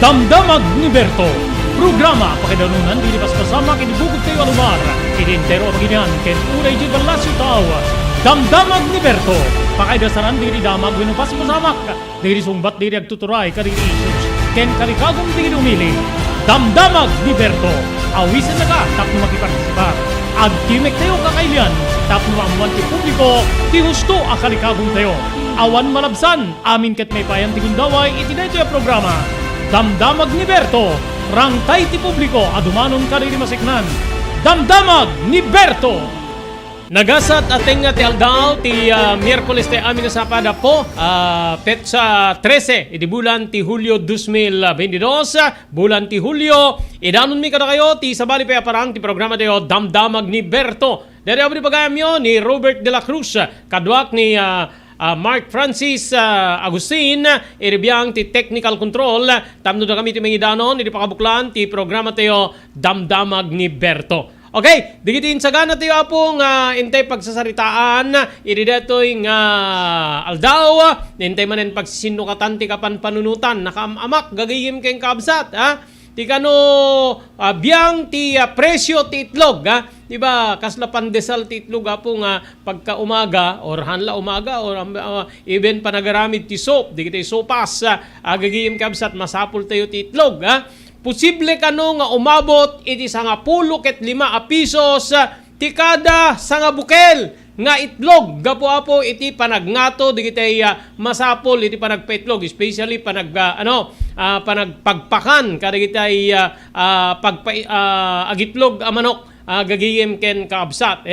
Damdamag ni Berto. Programa pakidanunan dilipas kasama kinibugod kayo alumar. Idintero paginian ken unay di balasyo tao. Damdamag ni Berto. Pakaidasaran diri damag winupas masamak. Diri sumbat diri agtuturay kadiri isus. Ken kalikagong diri umili. Damdamag ni Berto. Awisan na ka tapno makipartisipa. Agtimek tayo kakailian. Tapno maamuan ti publiko. Ti husto akalikagong tayo. Awan malabsan. Amin ket may payan ti gundaway iti daytoy a programa. Damdamag ni Berto, rangtay ti publiko, adumanon kariri masiknan. Damdamag ni Berto! Nagasat ating ti aldaw ti Miyerkules ti amin na sapada po, petsa 13, iti bulan ti Hulyo 2022, bulan ti Hulyo, idanon mi kada kayo ti sabali pa parang ti programa tayo Damdamag ni Berto. Dari abri pagayam yo ni Robert de la Cruz, kadwak ni Mark Francis Agustin, iribiyang ti technical control. Tamno na kami ti mangidanon, iti pakabuklan ti programa tayo Damdamag ni Berto. Okay, digitin sagana tayo apong intay pagsasaritaan, iti detoy nga aldaw, intay manen pagsisinukatan ti kapan panunutan, nakamamak gagayim keng kabsat, ha? Ti kano biyang ti presyo ti itlog, ha? Diba, kasla pandesal ti itlog apo nga pagka umaga or hanla umaga or even panagaramid ti soap, di kita sopas, agagiyim kabsat masapul tayo ti itlog, ha? Posible kano nga umabot iti sanga 10 pisos ti kada sanga bukel nga itlog gapo apo iti panagnato di kita masapol iti panagpaitlog, especially panagpagpakan kada kita agitlog a manok gagiyem ken kaabsat.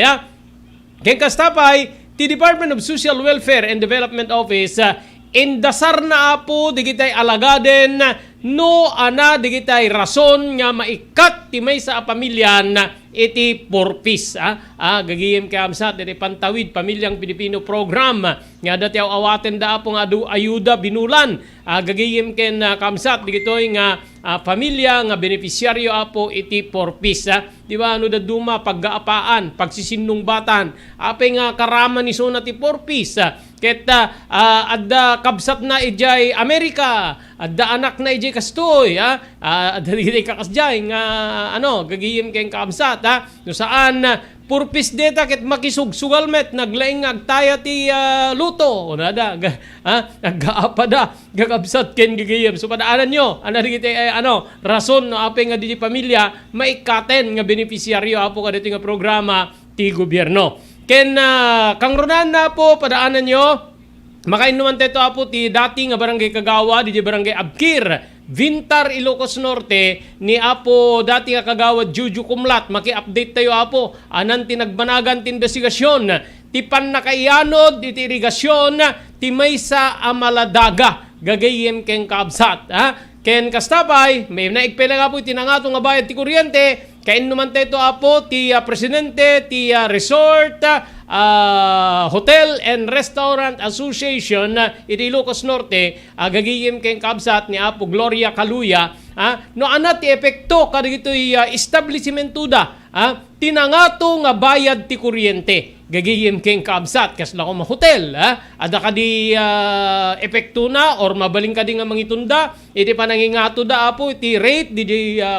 Ken kastapay ti Department of Social Welfare and Development Office indasar na apo digitay alagaden no ana digitay rason nga maikat ti maysa a pamilyan iti porpis, gagiyem kaamsat iti pantawid pamilyang Pilipino program nga dati awaten da apo nga ayuda binulan, gagiyem ken kaamsat digitoy nga pamilya nga beneficiaryo apo iti porpis, di ba ano da duma paggaapaan pagsisinungbatan apay nga karaman ni sona ti porpis ket adda kabsat na ijay Amerika, adda anak na ijay kastoy, adda diri kakasjay nga gagiyem ken kaamsat, no saan purpis deta ket makisugsugalmet naglaing agtaya ti luto nada agaapada gagabsat ken gigiyem so padaanan nyo ana digiti rason no apay nga di pamilya maikaten nga beneficiaryo apo kadito nga programa ti gobyerno ken kangrunan na po padaanan nyo makainuman teto apo ti dati nga barangay Kagawa di barangay Abkir Vintar, Ilocos Norte ni apo dati nga kagawad Juju Kumlat maki-update tayo apo anan tinagbanagan ti investigasyon ti pannakaianod ti irigasyon ti maysa a maladaga gagayem ken kaabsat, ken kastapay may naigpela nga po tinangato nga bayad ti kuryente kain naman tayo apo ti presidente ti resort Hotel and Restaurant Association iti Ilocos Norte gagiyem ken kabsat ni apo Gloria Kaluya no ana ti epekto kadagitoy establishmento da tinangato nga bayad ti kuryente gagiyem ken kabsat kasla ko hotel ada kadi epekto na or mabaling kadi nga mangitunda iti panangingato da apo iti rate di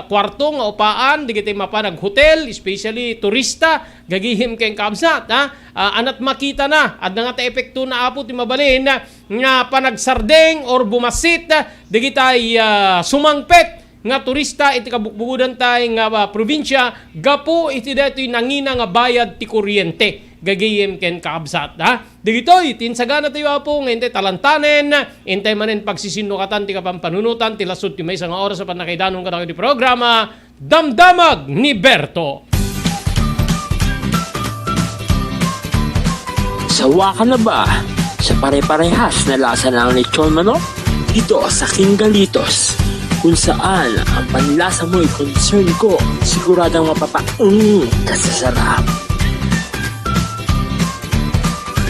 kwarto nga upaan di kiti mapanag hotel especially turista gagihim ken kabsat anat makita na at nga ta epekto na apo ti mabalin nga panagsardeng or bumasit di kitay sumangpet nga turista iti kabukbudan tay nga probinsya gapo iti detoy nangina nga bayad ti kuryente gagiyem ken kaabsat digitoy tinsagana tayo apo nga intay talantanen intay manen pagsisinukatan ti kapampanunutan ti lasud ti maysa nga oras sa panakaidanon kada ti programa Damdamag ni Berto. Sawa ka na ba sa pare-parehas na lasa ng lechon manok? Dito sa King Galitos, kung saan ang panlasa mo'y concern ko, siguradang kasasarap.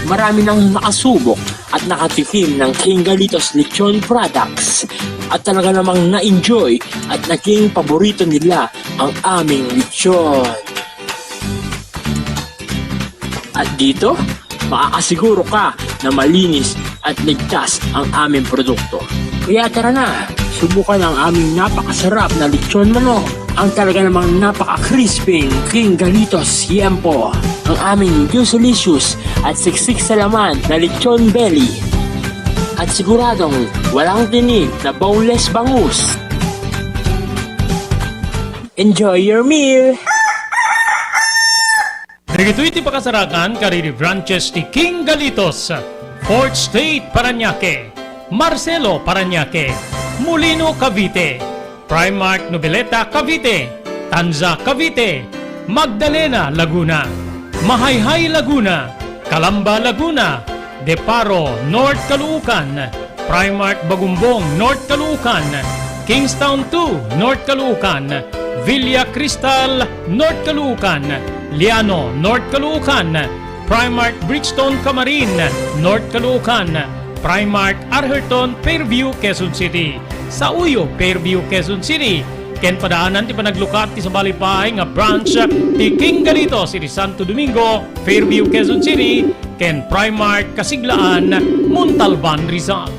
Marami nang nakasubok at nakatikim ng King Galitos Lechon products at talaga namang na-enjoy at naging paborito nila ang aming lechon. At dito, makakasiguro ka na malinis at ligtas ang aming produkto. Kaya tara na, subukan ang aming napakasarap na lechon manok, ang talaga namang napaka-crisping King Galitos Yempo, ang aming juicy-licious at siksik sa laman na lechon belly, at siguradong walang tinig na boneless bangus. Enjoy your meal! Dito iti pakasarakan kariri branches ti King Galitos, Fourth State Parañaque, Marcelo Parañaque, Molino Cavite, Primark Noveleta Cavite, Tanza Cavite, Magdalena Laguna, Mahayhay Laguna, Calamba Laguna, Deparo North Caloocan, Primark Bagumbong North Caloocan, Kingstown 2 North Caloocan, Villa Cristal North Caloocan, Liano North Caloocan, Primark Bridgestone Camarin North Caloocan, Primark Arherton Fairview Quezon City, sa Uyo Fairview Quezon City, ken padaanan ti panaglukat ti sa balipahay nga branch ti King Galitos iti Santo Domingo Fairview Quezon City, ken Primark Kasiglaan Montalban Rizal.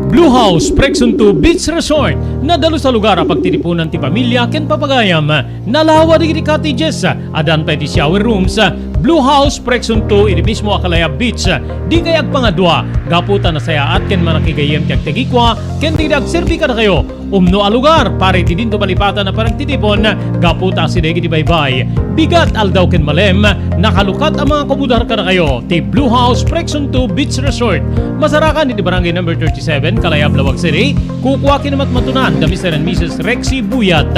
Blue House Prexon 2 Beach Resort, nadalo sa lugar a pagtitipunan ti pamilya ken papagayam, nalawa di cottages, adan pa ti shower rooms. Blue House Prexon 2 iti mismo Akalaya Beach, di kayag pangadwa, gaputan na saya at ken manakigayem ti agtegikwa, ken ti agserbi ka na kayo. Umno a lugar, pare ti dinto malipatan na parang titipon, gaputa si degi ti baybay. Bigat aldaw ken malem, nakalukat ang mga komudar ka na kayo. Ti Blue House Prexon 2 Beach Resort, masarakan iti barangay number 37, Kalayab, Lawag City, kukuha kinamat matunan da Mr. and Mrs. Rexy Buyat.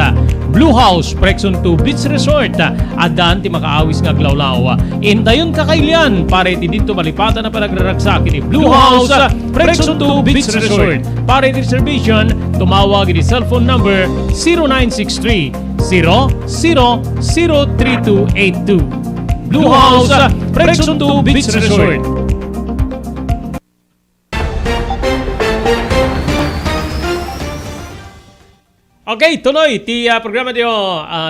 Blue House Prexon 2 Beach Resort, adan ti makaawis nga glawlaw. Indayon kakailian, pare ti dinto malipatan na panagraragsak iti Blue House Prexon 2 Beach Resort. Pare ti reservation, tumawag iti cellphone number 0963 003282. Blue House Prexon 2 Beach Resort. Okay, tuloy ti programa tiyo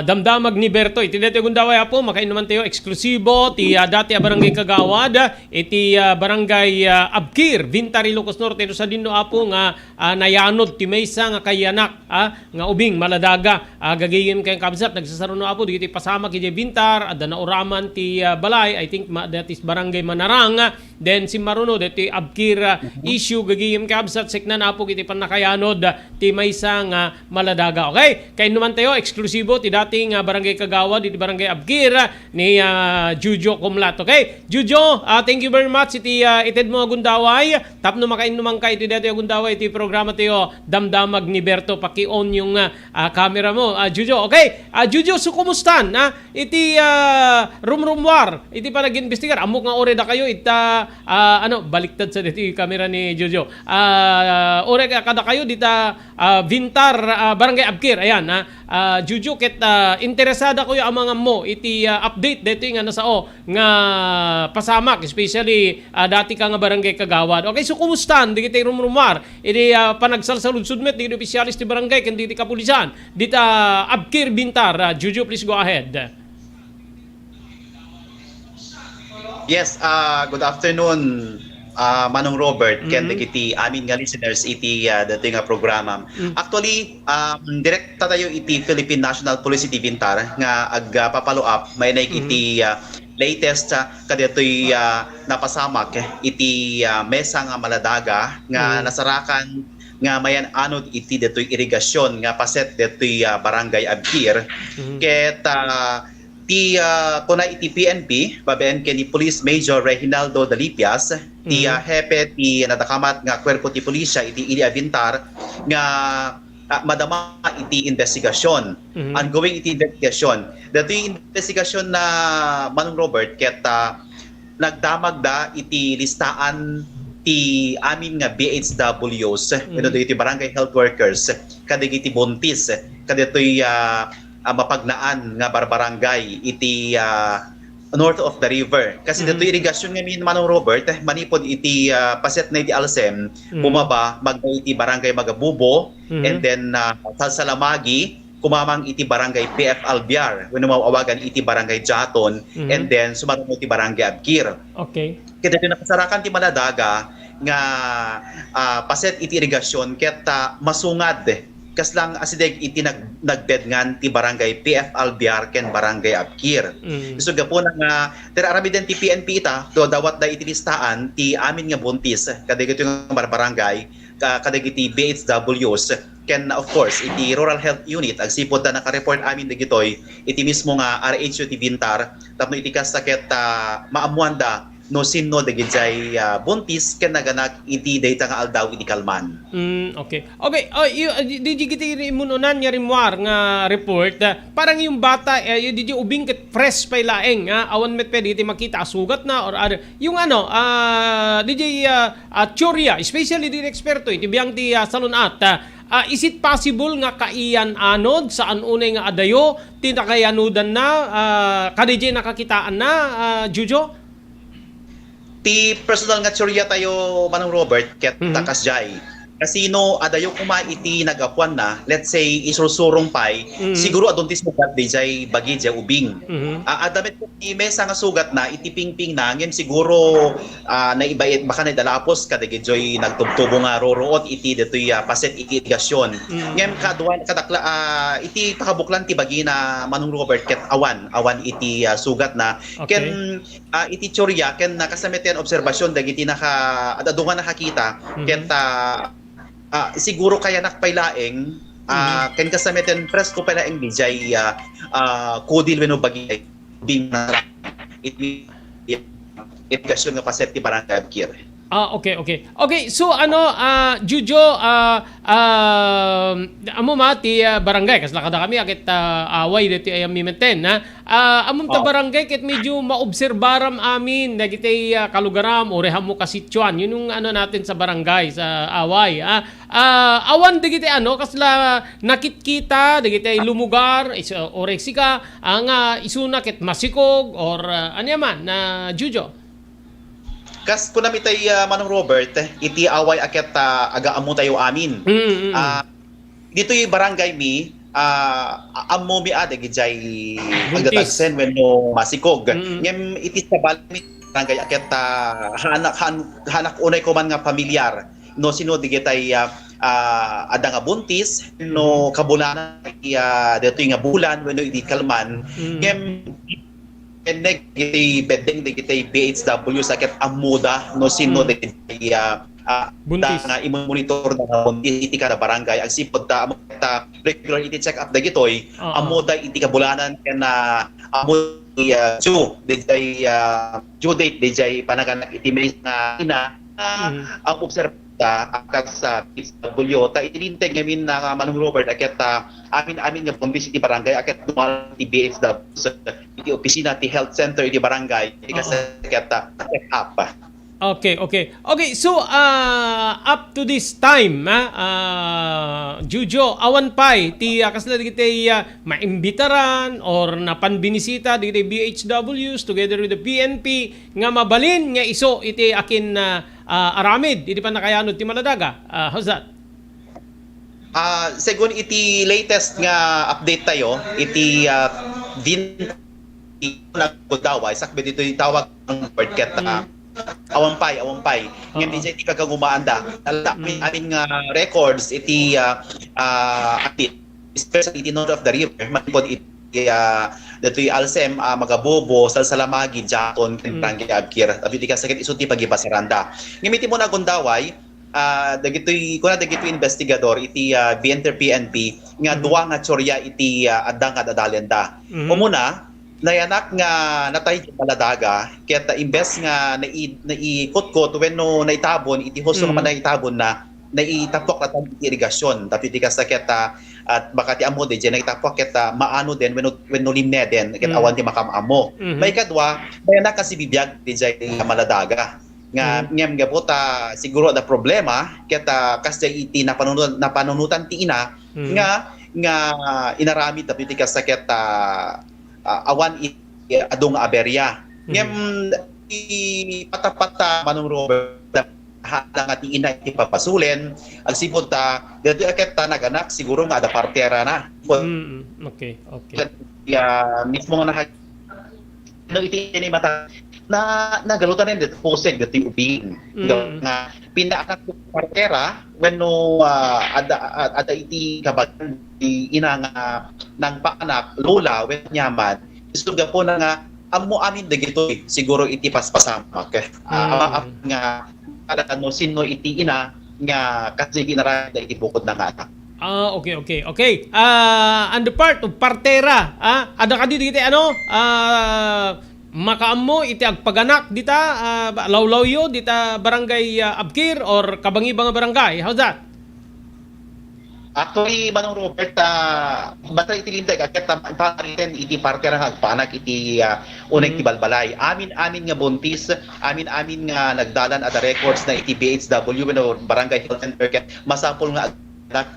Damdamag ni Berto. Iti dati gundaway po makainuman tiyo eksklusibo ti dati barangay Kagawad, iti barangay Abkir, Vintari, Ilocos Norte. No sa dinno apo nga nayanod ti maysa nga kayanak nga ubing maladaga gagayem kay kabsat nagsasaruno apo digiti pasama kay Vintar adda na uraman ti balay. I think that is barangay Manarang. Then si Maruno dati Abkir issue gagayem kay kabsat seknan apo kiti panakayanod ti maysa nga maladaga. Okay? Kaya naman tayo, eksklusibo, ti dating barangay Kagawad, iti barangay Abkir, ni Jujo Kumlat. Okay? Jujo, thank you very much. Iti ited mo gundaway. Tapno makain naman ka, iti dati gundaway, iti programa tayo, Damdamag ni Berto. Paki-on yung camera mo. Jujo, okay? Jujo, so kumustan? Iti rumrumwar, iti pa nag-investigar. Amok nga oreda kayo, ita, baliktad sa iti camera ni Jujo. Ore kada kayo, dita Vintar, barangay Abkir, ayan Juju, ket interesada ko yung mga mo iti update dito nga nasao nga pasamak, especially dati ka nga barangay Kagawad. Okay, so kumustan di kita rumrumar iti panagsalsaludsudmet di opisyalis ti barangay ken di kapulisan dita Abkir Bintar. Juju, please go ahead. Yes, good afternoon, Manong Robert, ken iti amin nga listeners iti dating nga programa. Actually, direkta tayo iti Philippine National Police iti Vintar nga agpapalo up may iti latest kadetoy napasamak iti mesa nga maladaga nga nasarakan nga mayan anod iti detoy irigasyon nga paset detoy barangay Abkir. Ket ti kuna iti PNP baben ken ni Police Major Reginaldo Dalipias, ti hepe ti nadakamat nga kwerpo ti pulisya iti Ilia Vintar nga madama iti investigasyon. Ongoing iti investigasyon. Dato yung investigasyon na Manong Robert ket nagdamag da iti listaan ti amin nga BHWs, iti barangay health workers, kadagiti buntis, kaditoy mapagnaan nga barbarangay iti north of the river. Kasi dito irigasyon nga min Manong Robert, manipod iti paset na iti Alsem, bumaba, iti barangay Magabubo, and then Salsalamagi, kumamang iti barangay PF Albiar, when mawawagan iti barangay Jaton, and then sumarunod iti barangay Abkir. Okay. Kaya dito nakasarakan ti Maladaga, nga paset iti irigasyon ket masungad kas lang asideg iti nagbed ngan ti barangay PF Albiar ken barangay Abkir. So gapo nga arami den ti PNP ita do dawat da iti listaan ti amin nga buntis kadagiti nga barangay kadagiti BHWs ken of course iti rural health unit agsipod da naka-report amin dagitoy iti mismo nga RHU ti Bintar tapno iti kasakit maamuan da no sinno dagiti buntis ken naganak iti data nga aldaw iti kalman. Okay. Okay, di giti imununan nga rimwar nga report, parang yung bata, di ubing ket fresh pa laeng, awan met pwede iti makita sugat na or other. Yung di teorya, especially di eksperto, iti biyang ti salunat, is it possible nga kaiyan anod saan unay nga adayo, tinakayanudan na, kadijay nakakitaan na, Jujo? Ti personal nga teorya tayo Manong Robert ket takasjay. Kasino adayo kuma iti nagapuan na, let's say isursurong pay, siguro adontis mo gat dijay bagi jay ubing. Adamit ko ti mesa nga sugat na iti pingping na ngem siguro na ibayet baka na dalapos kadagi joy nagtubtubo nga roroot iti detoy paset iti irigasyon. Ngem kaduan kadakla iti pakabuklan ti bagi na Manong Robert ket awan iti sugat na ken iti teorya ken nakasamiten obserbasyon dagiti adadungan nakakita ket siguro kaya nakpailaeng ken kasamiten presko pala eng dijay kudil wenno bagay bing na irigasyon nga paset ti barangay Abkir. Okay. Okay, so Jujo, amo ti barangay kas lakada kami akit away dito ay mimenten na. Amom ta barangay ket medyo maobserbaram amin dagiti kalugaram oreham mo kasitsuan. Yun yung natin sa barangay sa away. Awan dagiti kasla nakitkita dagiti lumugar oreksika ang isuna ket masikog or yaman na Jujo. Kas kunam itay Manong Robert iti away aket agaamo tayo amin. Dito yung barangay mi ammo mi adagijay agdatagsen wenno masikog. Ngem iti sa balmi barangay aket hanak unay ko man nga pamilyar no sino digitay ada nga buntis no kabulanan dito nga bulan wenno iti kalman. Ngem negiti bedeng digiti BHW sakit amuda no sino digiti buntis nga imonitor na buntis iti kada barangay agsipod ta regular iti check up dagitoy amuda iti kabulanan ken amuda due date dijay panaganak iti mes nga ina ang observata akat sa BHW ta itininteg ngamin na Manong Robert aket amin nga buntis iti barangay aket dumal iti BHW iti opisina ti health center iti barangay iti kasaket check up. Okay. So up to this time, Jujo, awan pay ti kasla digiti maimbitaran or napanbinisita digiti BHWs together with the PNP nga mabalin nga iso iti akin aramid iti panakayanod ti Maladaga. How's that? Segun iti latest nga update tayo iti din nagdaway sakbe dito itawag ang word ket awampay ngem DJ ti kagagumaanda amin nga records iti especially iti north of the river manpod iti datoy Alsem Magabobo Salsalamagi Jaton ken Barangay Abkir abiti kasakit isu ti pagibasaranda ngem iti mo nagundaway dagitoy investigador iti BNTER PNP nga duwa nga tsorya iti adang adalenda umuna nayanak nga natay ti Maladaga ket imbes nga naiikot-kot wenno naitabon iti husto nga naitabon na naitapok na iti irigasyon tapos iti kasakit at baka ti amo di naitapok ket maano den wenno limne den ket awan ti makamamo may kadwa nayanak kasi bibiyag ti Maladaga nga ngem gapota siguro da problema ket kasay iti napanunutan ti ina nga inarami tapos iti kasakit awan adong aberya. Ngem patapata Manong Robert hada nga ti ina iti papasulen agsipod dito aket naganak siguro nga ada partera na. Okay. Mismo nga iti ni mata nagalutan rin dito poseg dito ubing nga pinaanak ko partera when no ada iti kabagan ina nga ng paanak lola when nyaman isuga po na nga amo amin dagito siguro iti paspasamak nga kada no sino iti ina nga kasi ginara iti bukod ng anak. Okay. On the part of partera, ada ka dito makaammo iti agpaganak dita lawlawyo dita barangay Abkir or Kabangibang barangay. How's that? Actually, Manong Robert, basta itilinday kakit paritin iti partera agpanak iti unang tibalbalay. Amin nga buntis, amin nga nagdalan at records na iti BHW barangay health center masapol nga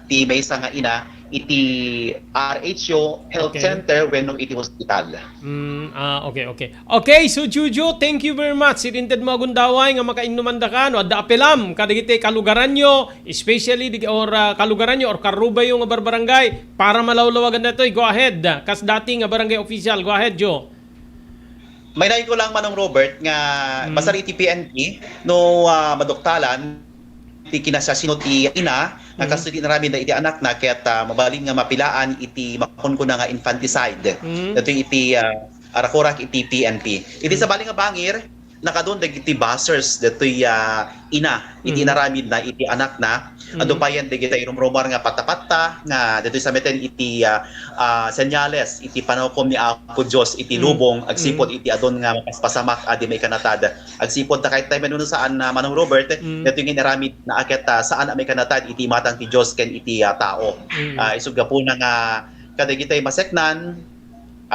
ti may nga ina iti RHO Health Center wenno iti hospital. Okay, so Juju, thank you very much. Sirintad mo agundaway nga makainumanda ka no adda apelam kadagiti kalugaran nyo, especially kalugaran nyo or karubay yung barangay para malawlawagan na to. Go ahead. Kas dating barangay official. Go ahead, Joe. May nahin ko lang Manong Robert nga basar iti PNP no madoktalan iti kinasasinot iti ina nga kasi narami na iti anak na kaya't mabaling nga mapilaan iti makon ko na nga infanticide. Ito iti arakurak iti PNP. Iti sa baling nga bangir nakadon iti buzzers dito ina iti naramid na iti anak na ado pa yan dito rumrumar nga patapata nga dito sa meten iti senyales iti panakom ni Apo Dios iti lubong agsipod iti adon nga mapaspasamak adi may kanatad agsipod ta kahit tayo menuno saan Manong Robert dito yung naramid na aket saan may kanatad iti matang ti Dios ken iti tao isuga po na nga kadagitay maseknan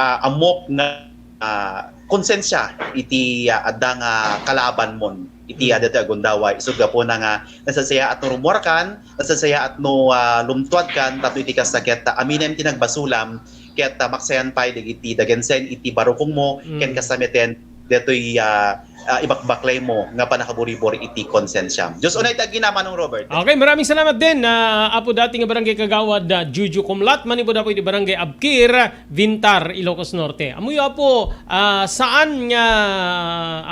amok na konsensya iti adda nga kalaban mon iti adda agundaway isuga po na nga nasasaya at no rumorkan nasasaya at no lumtuad kan tapno iti kasakit aminem tinagbasulam ket maksayan pay iti dagensen iti barukong mo ken kasameten detoy ibakbaklay mo nga panakaburibor iti konsensya. Diyos unay tagi na Manong Robert. Okay, maraming salamat din apo dating barangay Kagawad Juju Kumlat manipo daw iti barangay Abkir Vintar Ilocos Norte. Amuyo apo saan nga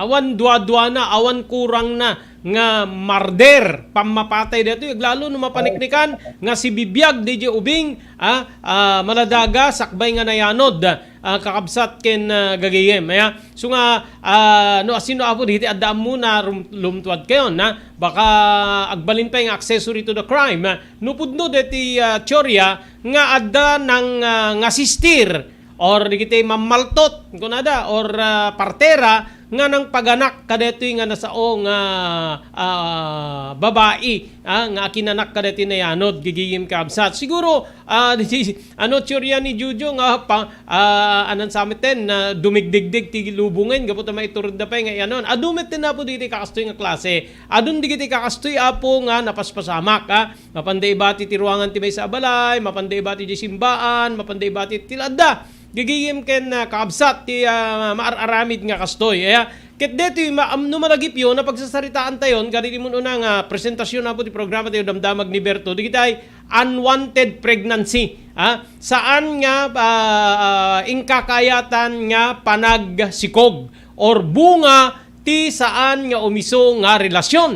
awan dua-dua na awan kurang na nga marder pamapatay dito lalo no mapaniknikan nga si Bibiyag DJ Ubing maladaga sakbay nga nayanod kakabsat ken gagayem so nga no asino apo dito addam muna lumtuad kayo na baka agbalin pa yung accessory to the crime no pudno deti teorya nga adda ng nga sistir or digiti mamaltot kunada or partera nga nang paganak kadetoy nga nasao nga babae nga kinanak kadetoy na yanod gigiyim kabsat siguro teorya ni Juju nga anan samiten na dumigdigdig ti lubungen gapot na maiturod da pa nga yanon adumit na po diti kakastoy nga klase adun digiti kakastoy apo nga napaspasamak mapanday bati ti ruangan ti may sa balay mapanday bati ti simbaan mapanday bati ti ladda gigiyim ken kaabsat ti maararamid nga kastoy ket deto no malagip yo na pagsasaritaan tayon kadili mo una nga presentasyon na po ti programa tayo damdamag ni Berto digitay unwanted pregnancy saan nga ingkakayatan nga panagsikog or bunga ti saan nga umiso nga relasyon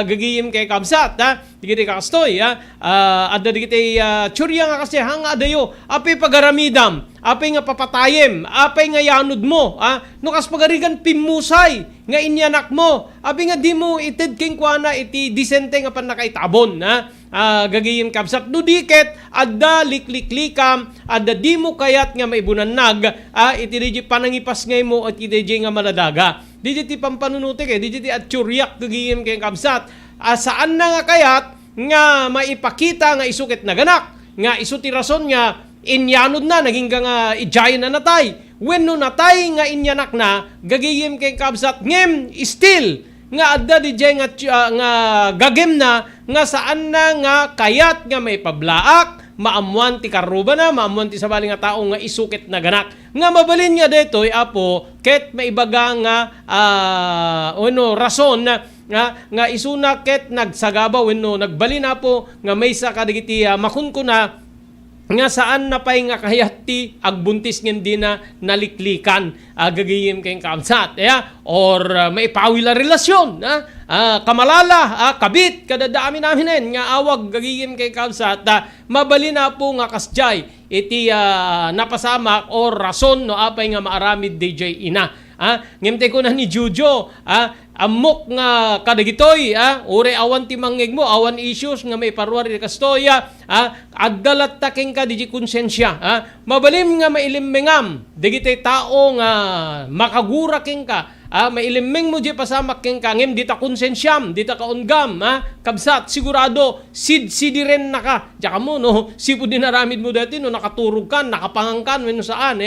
gagiyim kay kabsat digiti kakastoy adda digiti tsurya nga kasi hanga adayo apay pagaramidam apay nga papatayem apay nga yanod mo no kas pagarigan pimusay nga inyanak mo apay nga di mo ited king kuana iti disente nga panakaitabon gagiyim kabsat no diket adda likliklikam adda di mo kayat nga maibunannag iti DJ panangipas ngay mo at iti DJ nga maladaga digiti pampanunutik digiti at tsuryak gagiyim kay kabsat saan na nga kayat nga maipakita nga isukit na ganak nga isuti rason nga inyanod na naging nga ijayan na natay when no natay nga inyanak na gagiyim kay kabsat ngem still nga adda DJ nga gagem na nga saan na nga kayat nga may pablaak maamuan ti karuba na maamuan ti sabali nga tao nga isukit na ganak nga mabalin nga detoy apo ket maibaga nga rason nga isuna ket nagsagaba wenno nagbalin apo nga maysa kadigiti makun ko na nga saan na pa'y nga kahayati agbuntis ngem di na naliklikan gagayim kayong kaamsat or maipawi la relasyon kamalala kabit kadadami namin nga awag gagayim kayong kaamsat mabali na po nga kasjay iti napasamak or rason no apay nga maaramid DJ ina ngimte ko na ni Jujo amok nga kadagitoy ure awan ti mangeg mo awan issues nga may parwari kastoya addalat taking ka di konsensya mabalim nga mailimmengam digitay tao nga makagura king ka mailimmeng mo di pasamak king ka ngem dita konsensyam dita kaungam kabsat sigurado sidi ren naka jaka mo no sipo dinaramid mo dati no nakaturog kan nakapangangkan wenno saan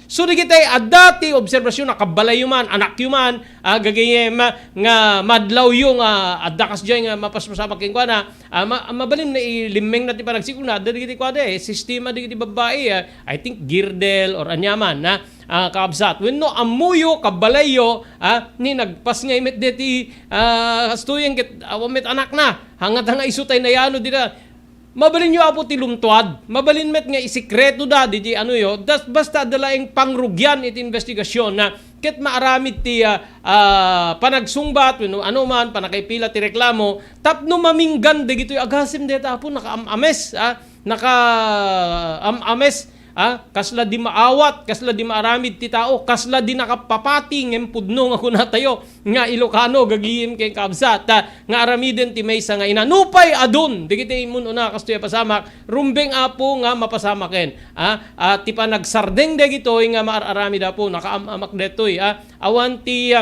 so digitay adati obserbasyon nakabalay man anak yuman gagayem nga madlaw yung adda kasjay nga mapaspasamak king kwa mabalim na ilimmeng natin panagsikuna digiti kwa sistema digiti babae I think girdel or anyaman kaabsat wenno amuyo kabalayo ni nagpas nga imet deti astuyeng ket awamit anak na hangat nga isutay na yano dita mabalin nyo apo ti lumtuad mabalin met nga isikreto da di basta dalaing pangrugyan iti investigasyon na ket maaramid ti panagsungbat wenno ano man panakaipila ti reklamo tapno maminggan digitoy agasim deta apo naka-ames naka-ames kasla di maawat, kasla di maaramid ti tao, kasla di nakapapati ngem pudno nga kuna tayo nga Ilocano gagiyim kay kabsat nga aramiden ti maysa nga inanupay adun digiti mun una kastoy pasamak rumbeng apo nga mapasamaken ti panagsardeng dagitoy nga maararamid apo nakaamak detoy awan ti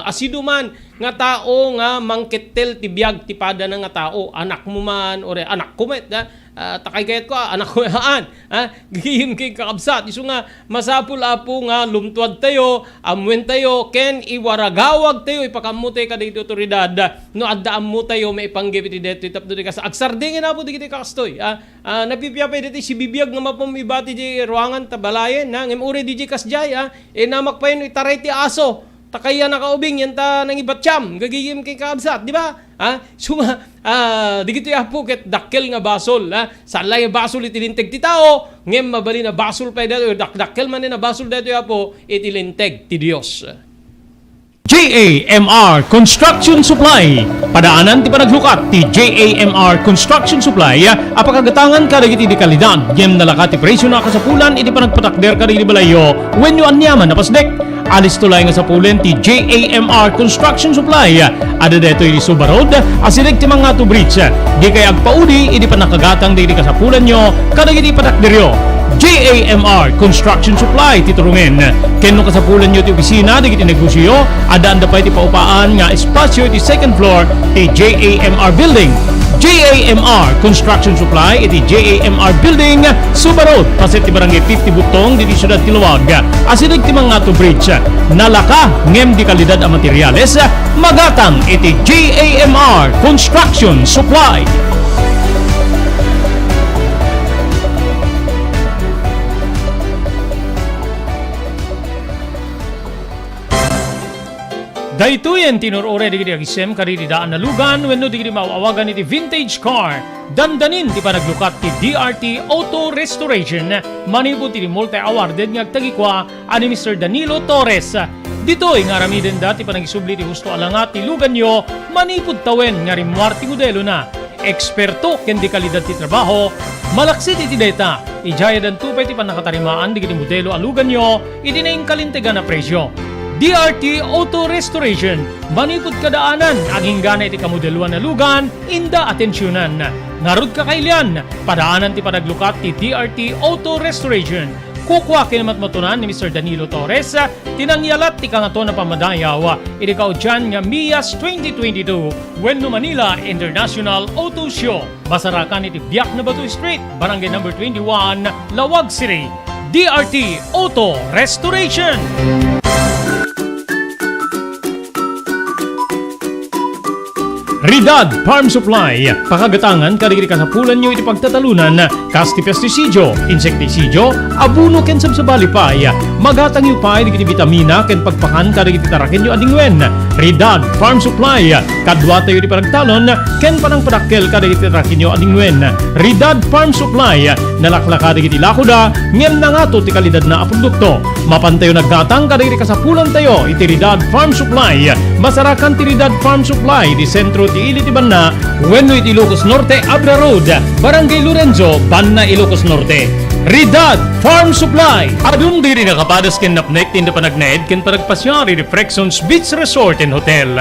asiduman nga tao nga mangketel ti biag ti pada na nga tao anak mo man ore anak ko met takay kayat ko anak ko gihim kay kakabsat isu nga masapul apo nga lumtuad tayo amwen tayo ken iwaragawag tayo ipakamutay ka dito otoridad no adda ammo tayo may panggipit dito tapdo di ka sa agsardingin apo digiti kastoy napipiyapay dito si bibiyag nga mapamibati di ruangan tabalayen ngem ure di kasjay namak pa yun itaray ti aso takaya nakaubing yan ta nang ibatsyam gagigim kay kaabsat di ba so digito apo ket dakkel nga basol salay basol itilinteg ti tao ngem mabali na basol pa dato dakkel man na basol dato apo itilinteg ti Dios. JAMR Construction Supply. Padaanan ti panaglukat ti JAMR Construction Supply apakagatangan ka dagiti di kalidad gem nalaka ti presyo na kasapulan iti panagpatakder ka dagiti balayo wenno anyaman napasdek alis tulay nga sapulen ti JAMR Construction Supply ada deto iti Suba Road asilig ti mga bridge di kay agpaudi iti panakagatang dagiti kasapulan nyo kadagiti patakderyo. JAMR Construction Supply titurungen kenno kasapulan nyo ti opisina digiti negosyo adaan da pa iti paupaan nga espasyo iti second floor ti JAMR building. JAMR Construction Supply iti JAMR building Suba Road paset ti barangay 50 Butong diti Syudad Tiluwag asilig ti mga bridge nalaka ngem di kalidad a materyales magatang iti JAMR Construction Supply. Daytoyen tinurore digiti agisem karidi daan na lugan wenno digiti maawagan iti vintage car dandanin ti panaglukat ti DRT Auto Restoration manipod ti multi-awarded nga agtagikwa ani Mr. Danilo Torres. Ditoy nga aramiden dati panagisubli ti husto alangat ti lugan nyo manipod tawen nga rimwar ti modelo na eksperto ken di kalidad ti trabaho malaksit iti data ijaya dan tupay ti panakatarimaan digiti modelo alugan nyo iti naing kalintegan na presyo. DRT Auto Restoration manipod kadaanan aging gana iti kamodeluan na lugan inda atensyonan narud kakailian padaanan ti panaglukat ti DRT Auto Restoration kukwa kinamatmatunan ni Mr. Danilo Torres tinangyalat ti kangato na pamadayaw iti kaudyan nga MIAS 2022 wenno Manila International Auto Show basarakan iti Biak na Batu Street Barangay number 21 Lawag City. DRT Auto Restoration. Ridad Farm Supply, pakagatangan karigiri kasapulan nyo iti pagtatalunan, kasti pestisidyo, insektisidyo, abuno ken sabsabalipay, magatang yu pay digiti vitamina ken pagpakan karigiti taraken yu adingwen. Ridad Farm Supply, kadwa tayo di paragtalon, ken panang padakkel karigiti taraken yu adingwen. Ridad Farm Supply, nalaklaka digiti lakoda, ngem na nga to ti kalidad na produkto. Mapantayo naggatang karigiti kasapulan tayo iti Ridad Farm Supply, masarakan ti Ridad Farm Supply di sentro ti Ili ti Banna, wenno iti Ilocos Norte, Abra Road, Barangay Lorenzo, Banna, Ilocos Norte. Ridad Farm Supply. Adun diri nakapadas ken napnek tinda panagnaed ken panagpasyari di Frexons Beach Resort and Hotel.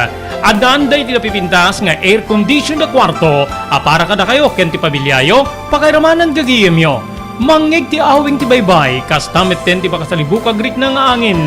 Adan day ti napipintas nga air condition na kwarto, para kada kayo ken ti pamilyayo, pakairamanan gagiyem yo. Mangig ti awing ti baybay, kastamet ten ti pakasalibukag rik na nga angin.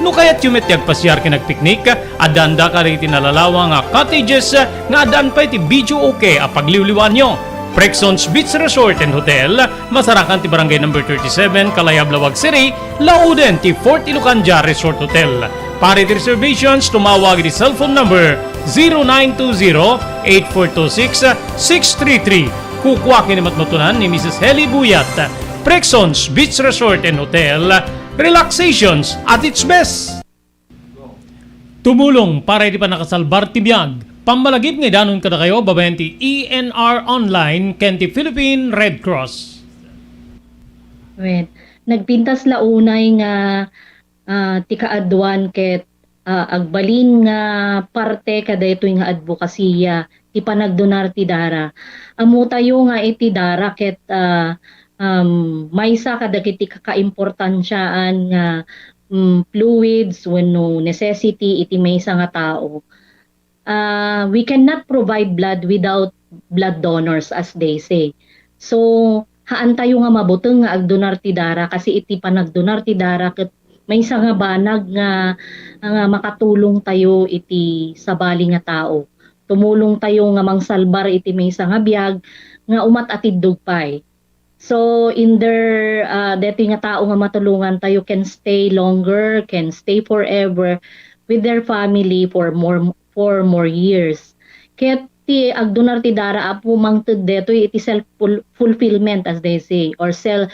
No kaya't yumet yagpasyar kinagpiknik, adanda ka rin tinalalawa nga cottages nga adan pa iti video okay pagliwliwan nyo. Frexons Beach Resort and Hotel, masarakan ti barangay number 37, Kalayab, Lawag City, Lauden ti Fort Ilocanja Resort Hotel. Para ti reservations, tumawag iti cellphone number 0920-8426-633. Kukwa kinimatmatunan ni Mrs. Heli Buyat. Frexons Beach Resort and Hotel, relaxations at its best. Tumulong para di pa nakasalbar ti biyag. Pammalagip nga danon kada kayo babayan ti ENR Online ken ti Philippine Red Cross. Wait, nagpintas launay nga ti kaadwan ket agbalin nga parte kada ito nga advokasya ti panagdonar ti dara. Amo tayo nga iti dara ket maysa kadagiti kakaimportansyaan nga fluids wenno necessity iti maysa nga tao. We cannot provide blood without blood donors, as they say. So haan tayo nga mabuteng nga agdonar ti dara kasi iti panagdonar ti dara ket maysa nga banag nga makatulong tayo iti sabali nga tao. Tumulong tayo nga mangsalbar iti maysa nga biag nga umat atid dugpay. So in their deti nga tao nga matulungan tayo can stay longer, can stay forever with their family for more years. Kaya ti agdonar ti dara apo mangted deto iti self fulfillment, as they say, or sense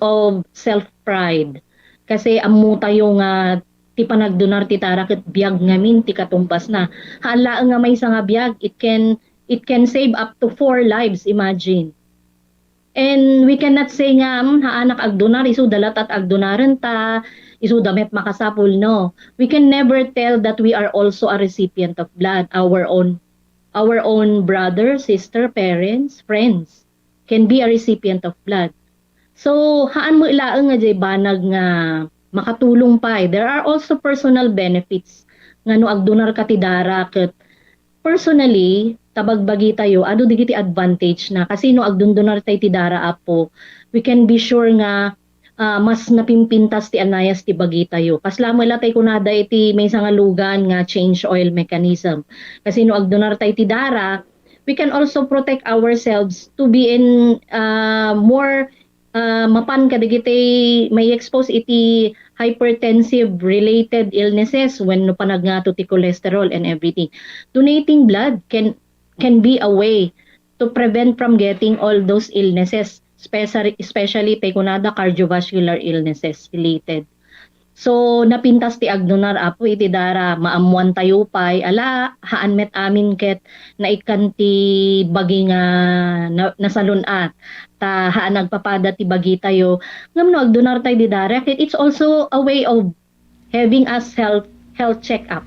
of self pride. Kasi ammo tayo nga ti panagdonar ti dara ket biag ngamin ti katumbas na. Hala nga may nga biag, it can save up to 4 lives, imagine. And we cannot say nga, haanak agdonar, isu dalat at agdonaran ta, isu damet makasapul, no. We can never tell that we are also a recipient of blood. Our own brother, sister, parents, friends can be a recipient of blood. So, haan mo ilaang nga jay banag nga makatulong pa. There are also personal benefits nga no agdonar ka ti dara ket personally tabagbagi tayo adu digiti advantage na kasi no agdundonar tayo ti dara apo, we can be sure nga mas napimpintas ti anayas ti bagi tayo. Kaslamo ila tayo kunada iti may nga lugan nga change oil mechanism. Kasi no agdonar tayo ti dara, we can also protect ourselves to be in more mapan kadigiti may expose iti hypertensive related illnesses when no panagnato ti cholesterol and everything. Donating blood can be a way to prevent from getting all those illnesses, especially kunada cardiovascular illnesses related. So napintas ti agdonar apo iti dara maamuan tayo pay ala haan met amin ket naikan ti bagi nga nasalun-at ta haan nagpapada ti bagi tayo ngam no agdonar tayo di dara ket it's also a way of having us health check up.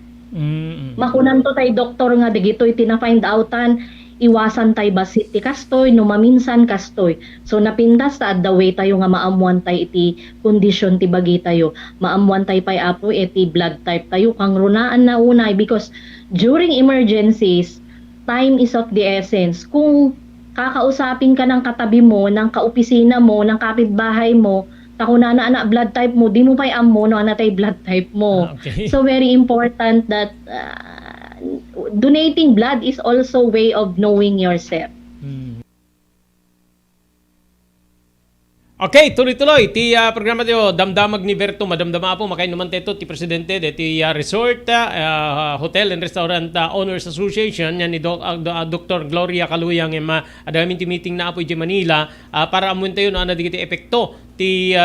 Makunan to tayo doktor nga digitoy tina-find outan iwasan tayo basit ti kastoy no maminsan kastoy. So napintas ta the way tayo nga maamuan tayo iti kondisyon ti bagi tayo. Maamuan tayo pay apo iti blood type tayo kang runaan na unay because during emergencies time is of the essence. Kung kakausapin ka ng katabi mo, ng kaopisina mo, ng kapitbahay mo, takuna na anak blood type mo, di mo pa'y amo no anatay blood type mo. Okay. So very important that donating blood is also way of knowing yourself. Okay, tuloy-tuloy. Ti programa tayo, damdamag ni Berto, madamdama po, makain naman tayo ti presidente de ti Resort, Hotel and Restaurant Owners Association, yan ni Dr. Gloria Caluyang, adamin ti meeting na po di Manila, para amun tayo na digiti epekto ti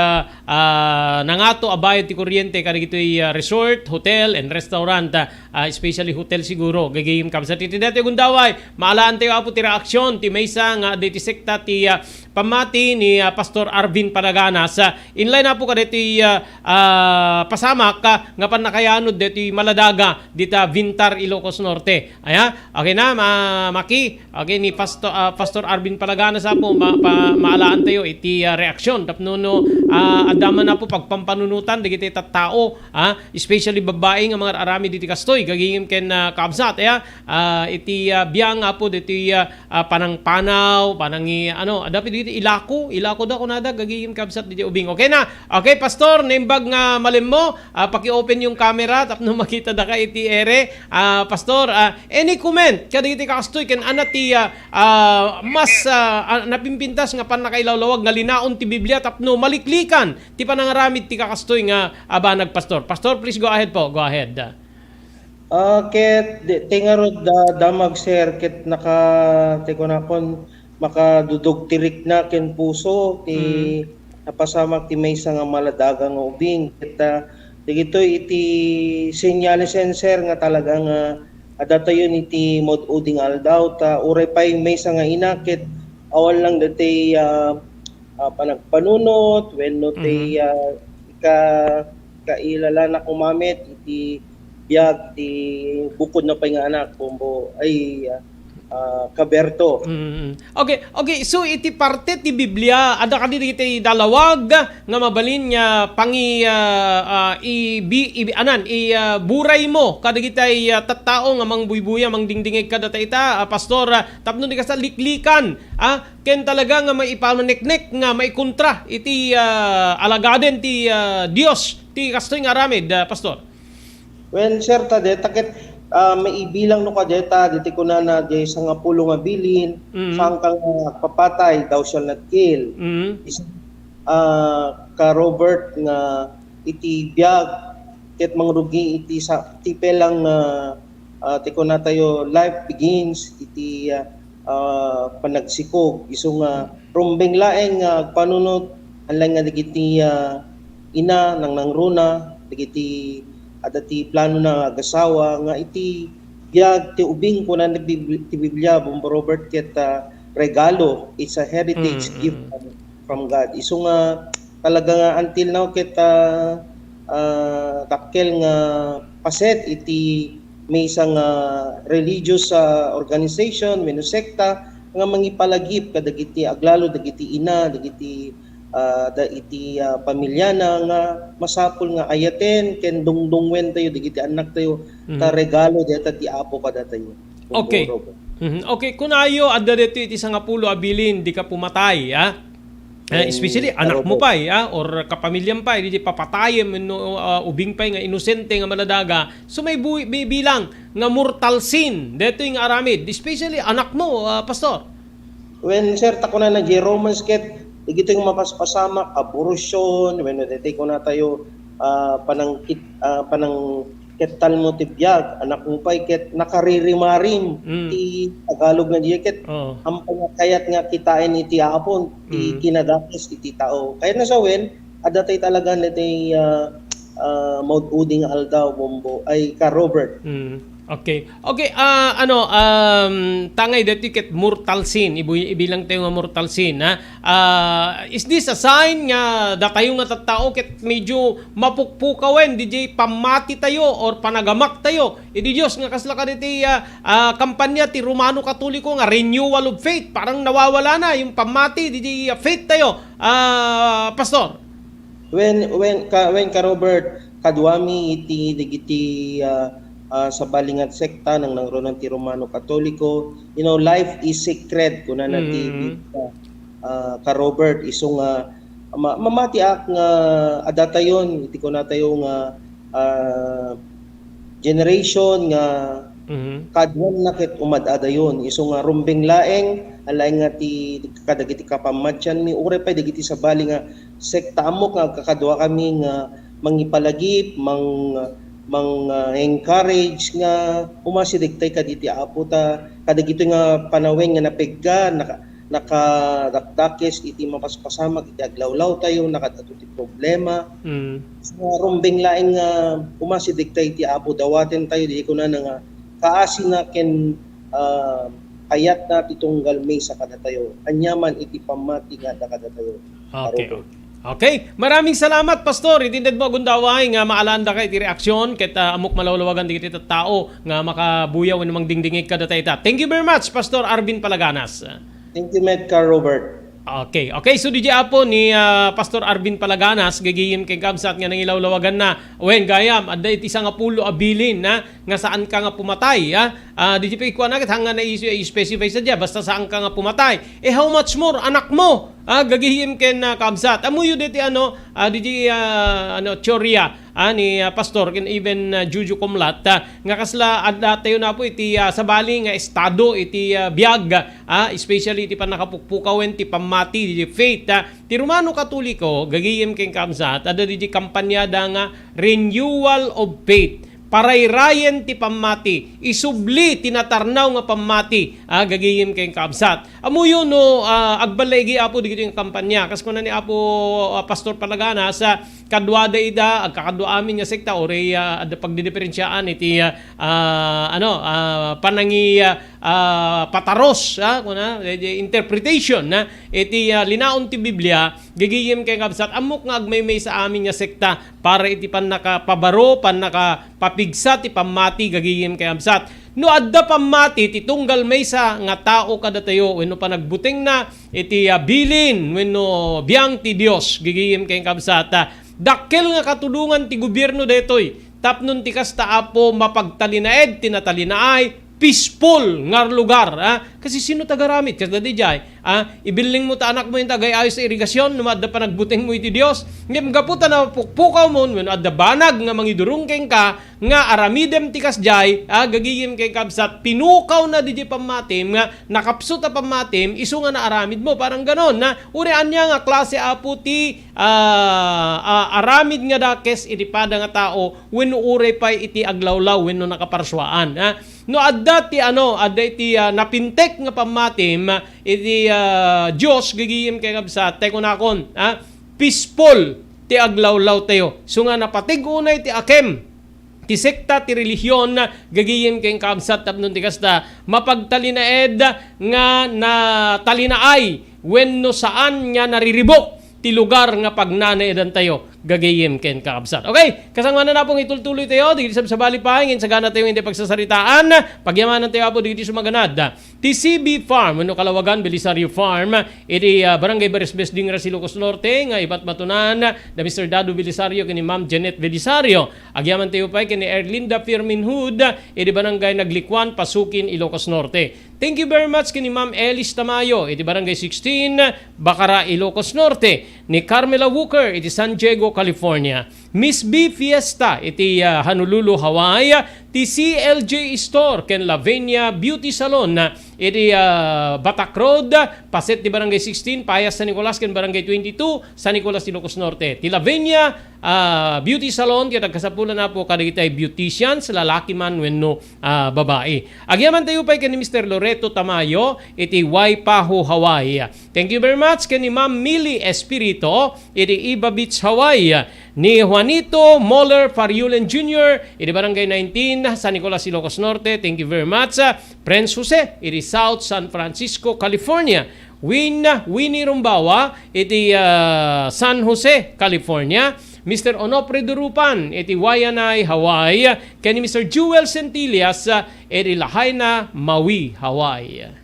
nangato abayad ti kuryente kada gitoy resort, hotel and restaurant, especially hotel siguro gagayim kam sa ti dati gundaway maalaan tayo apo ti reaksyon ti maysa nga deti sekta ti pamati ni Pastor Arvin Palaganas, inline na po kada ti pasamak nga panakayanod deti Maladaga dita Vintar, Ilocos Norte. Okay na maki okay ni Pastor Arvin Palaganas apo maalaan tayo iti reaksyon tapno no adama na po pagpampanunutan digiti tattao, especially babae nga mga arami diti kastoy gagingim ken kabsat iti biyang po diti panangpanaw panangi dapat diti ilako da kunada gagingim kabsat diti ubing. Okay na. Okay, pastor, naimbag nga malim mo, paki-open yung camera tapno makita da ka iti ere. Pastor, any comment kada diti kastoy ken ana ti mas napimpintas nga pan nakailawlawag nga linaon ti Biblia tapno maliklikan ti panangaramid ti kakastoy nga abanag pastor. Pastor, please go ahead po. Go ahead. Ket tingarod damag sir ket teko na kon makadudog tirik na ken puso ti napasamak ti maysa nga Maladaga nga ubing ket digitoy iti senyales sir nga talagang adatayon iti moduding aldaw ta uray pay maysa nga ina ket awan lang dati panagpanunot wenno ti kailala na kumamit iti biag ti bukod na pay nga anak kumbo ay kaberto. Okay, so iti parte ti Biblia ada kadi iti dalawag nga mabalin nga pangi buray mo kada kitay tattao nga mangbuybuya mangdingdingeg kada ita pastor tapno di ka sa liklikan ken talaga nga maipaneknek nga maikontra iti alagaden ti Dios ti kastoy nga aramid pastor. When sir takit maibilang no kadeta diti kunana di sa nga pulo nga bilin sang kang papatay thou shall not kill. Ka Robert nga iti biag ket mangrugi iti sa tipelang ti kunatayo life begins iti panagsikog isu nga rumbeng laeng panunot anlang nga digiti ina nang nangruna digiti adati plano na agasawa nga iti biag ti ubing kunan ti Biblia Bombo Robert ket regalo, it's a heritage gift from God. Isu nga talaga nga until now ket takkel nga paset iti may isang religious organization wenno sekta nga mangipalagip kadagiti aglalo dagiti ina dagiti iti pamilya na nga masapul nga ayaten ken dungdungwen tayo digiti anak tayo ta regalo deta ti apo kada tayo. Okay. Okay, kunayo adda dito iti sangapulo abilin di ka pumatay especially anak mo pa or kapamilyam pa di papatayem no ubing pa nga inosente nga Maladaga so may bilang nga mortal sin dito yung aramid especially anak mo pastor. When sir takuna na Romans ket digito yung mapaspasama abortion when dete ko na tayo panang ketal mo ti biag anak mo pay ket nakaririmarim ti Tagalog nga diya ket ang kayat nga kitain iti apon ti kinadakes iti tao kaya na sawen adatay talaga niti maududing aldaw Bombo ay ka Robert. Okay. Tangay dito ket mortal sin. Ibilang tayo nga mortal sin. Is this a sign nga datayo nga tattao ket medyo mapukpukawen DJ pamati tayo or panagamak tayo. Idi Dios nga kasla kaditi kampanya ti Romano Katoliko nga renewal of faith. Parang nawawala na yung pamati DJ faith tayo. Pastor. When ka Robert kadwami iti digiti sa balingat sekta ng nangronan ti Romano Katoliko, life is sacred kuna ti ka Robert isu nga mamatiak nga adatayon iti kuna tayo nga generation nga Kadwan na ket umadada yun. Iso nga rumbeng laeng, alay nga ti kadagiti kapamatyan mi, ure pa digiti sa bali nga sekta amok nga kakadwa kami nga mangipalagip, encourage nga umasidigtay kaditi apo ta, kadagito nga panaweng nga napegga, nakadakdakes iti mapaspasamak iti aglawlaw tayo nakadato ti problema sa rumbeng laing nga umasidigtay ti apo dawaten tayo di ko na nga kaasi na ken ayat na titunggal may sa kadatayo anyaman iti pamati nga kadatayo. Okay, maraming salamat Pastor. Itindad mo gundaway nga maalanda ka iti reaksyon ket amok malawlawagan digiti tao nga makabuyaw namang dingdingig kada tayta. Thank you very much Pastor Arvin Palaganas. Thank you, Medcar Robert. Okay, so DJ Apo ni Pastor Arvin Palaganas gagiyim kay kamsat nga nangilawlawagan na wen gayam adda iti nga pulo abilin na nga saan ka nga pumatay DJ pa ikuan agad hanga na i-specify sa dia basta saan ka nga pumatay how much more anak mo gagihim ken kamsat amuyo diti DJ Choria ni Pastor ken even Juju Kumlat nga kasla adda tayo na po iti sabali nga estado iti biag especially iti panakapukpukawen ti pamati di faith ti Romano Katoliko gagiyem ken kamsat adda di kampanyada nga renewal of faith parayrayen ti pamati isubli tinatarnaw nga pamati gagiyem ken kamsat amuyo no agbalegi apo digiti yung kampanya kas kuno ni apo Pastor Palaganas kadwada ida agkakadwa amin nga sekta ore adda pagdidiferensyaan iti panangi pataros kuna interpretation iti linaon ti Biblia gagiyem ken kamsat amok nga agmaymay sa amin nga sekta para iti nakapabaro nakapapigsa ti pamati gagiyem ken kamsat no adda pamati ti tunggal maysa nga tao kadatayo wenno panagbuting na iti bilin wenno biang ti Dios gagiyem ken kamsat dakkel nga katulungan ti gobyerno detoy tapnon ti kasta apo mapagtalinaed tinatalinaay peaceful nga lugar kasi sino tagaramit kasi dadi jay ibilling mo ta anak mo yung tagayayos sa irigasyon numadda pa nagbuting mo iti Dios ngem gaputa na pukpukaw mo when adda banag nga mangidurungkeng ka nga aramidem tikas jay gagiyem kay kabsat pinukaw na di pamatim nga nakapsut a pamatim isu nga na aramid mo parang ganon na urian niya nga klase apo ti aramid nga dakes iti pada nga tao wenno uray pay iti aglawlaw wenno nakaparswaan no adda iti napintek nga pamatim iti Dios gagiyem kay kabsat tay kunakon peaceful ti aglawlaw tayo so nga napatig unay ti akem ti sekta ti relihiyon gagiyem kay kabsat tapnon ti kasta mapagtalinaed nga natalinaay wenno saan nga nariribok ti lugar nga pagnanaedan tayo gagayem ken kakabsat. Okay, kasangman na pong itultuloy tayo digiti sa sabali pa ngin sagana tayo hindi pagsasaritaan pagyamanan tayo apo digiti sumaganad TCB Farm no Kalawagan Belisario Farm iti Barangay Baresbes Dingra Ilocos Norte nga ibat matunan da Mr. Dado Belisario kini Ma'am Janet Belisario agyaman tayo pa kini Erlinda Firminhood iti Barangay Naglikwan Pasukin Ilocos Norte. Thank you very much kini Ma'am Elis Tamayo iti Barangay 16 Bacara Ilocos Norte ni Carmela Walker iti San Diego California. Miss B Fiesta iti Honolulu, Hawaii. Ti CLJ Store ken Lavenia Beauty Salon iti Batak Road, Paset di Barangay 16, Payas San Nicolas ken Barangay 22, San Nicolas, Ilocos Norte. Ti Lavenia Beauty Salon kaya nagkasapulan na po kadagitay beauticians, lalaki man wenno babae. Agyaman tayo pa ken ni Mr. Loreto Tamayo iti Waipahu, Hawaii. Thank you very much ken ni Ma'am Millie Espirito iti Iba Beach, Hawaii. Ni Juanito Moller Fariulen Jr. iti Barangay 19, San Nicolas, Ilocos Norte. Thank you very much. Prince Jose iti South San Francisco, California. Winnie Rumbawa iti San Jose, California. Mr. Onofre Durupan iti Waianae, Hawaii. Ken ni Mr. Jewel Centillas iti Lahaina, Maui, Hawaii.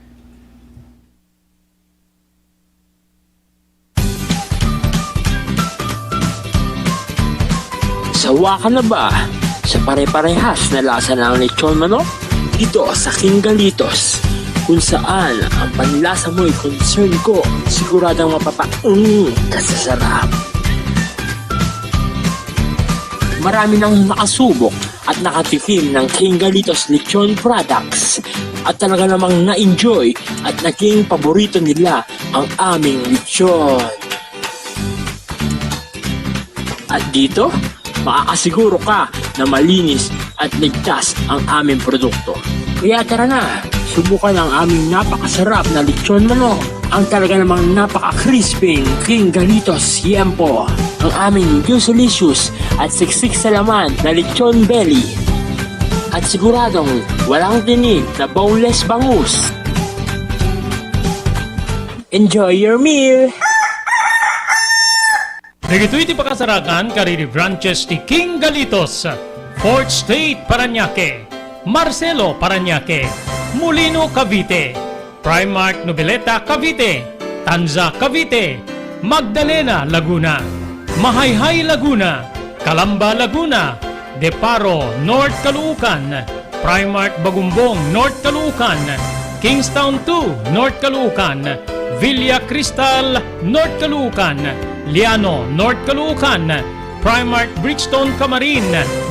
Sawa ka na ba sa pare-parehas na lasa ng lechon manok? Dito sa King Galitos, kung saan ang panlasa mo'y concern ko, siguradang kasasarap. Marami nang nakasubok at nakatikim ng King Galitos Lechon products. At talaga namang na-enjoy at naging paborito nila ang aming lechon. At dito, makakasiguro ka na malinis at ligtas ang aming produkto. Kaya tara na, subukan ang aming napakasarap na lechon manok. Ang talaga namang napaka-crisping King Galitos Yempo. Ang aming juicy-licious at siksik sa laman na lechon belly. At siguradong walang tinig na boneless bangus. Enjoy your meal! Dagito iti pakasarakan kariri branches ti King Galitos, Fourth State Paranaque, Marcelo Paranaque, Molino Cavite, Primark Noveleta Cavite, Tanza Cavite, Magdalena Laguna, Mahayhay Laguna, Calamba Laguna, Deparo North Caloocan, Primark Bagumbong North Caloocan, Kingstown 2 North Caloocan, Villa Cristal North Caloocan, Liano North Caloocan, Primark Bridgestone Camarin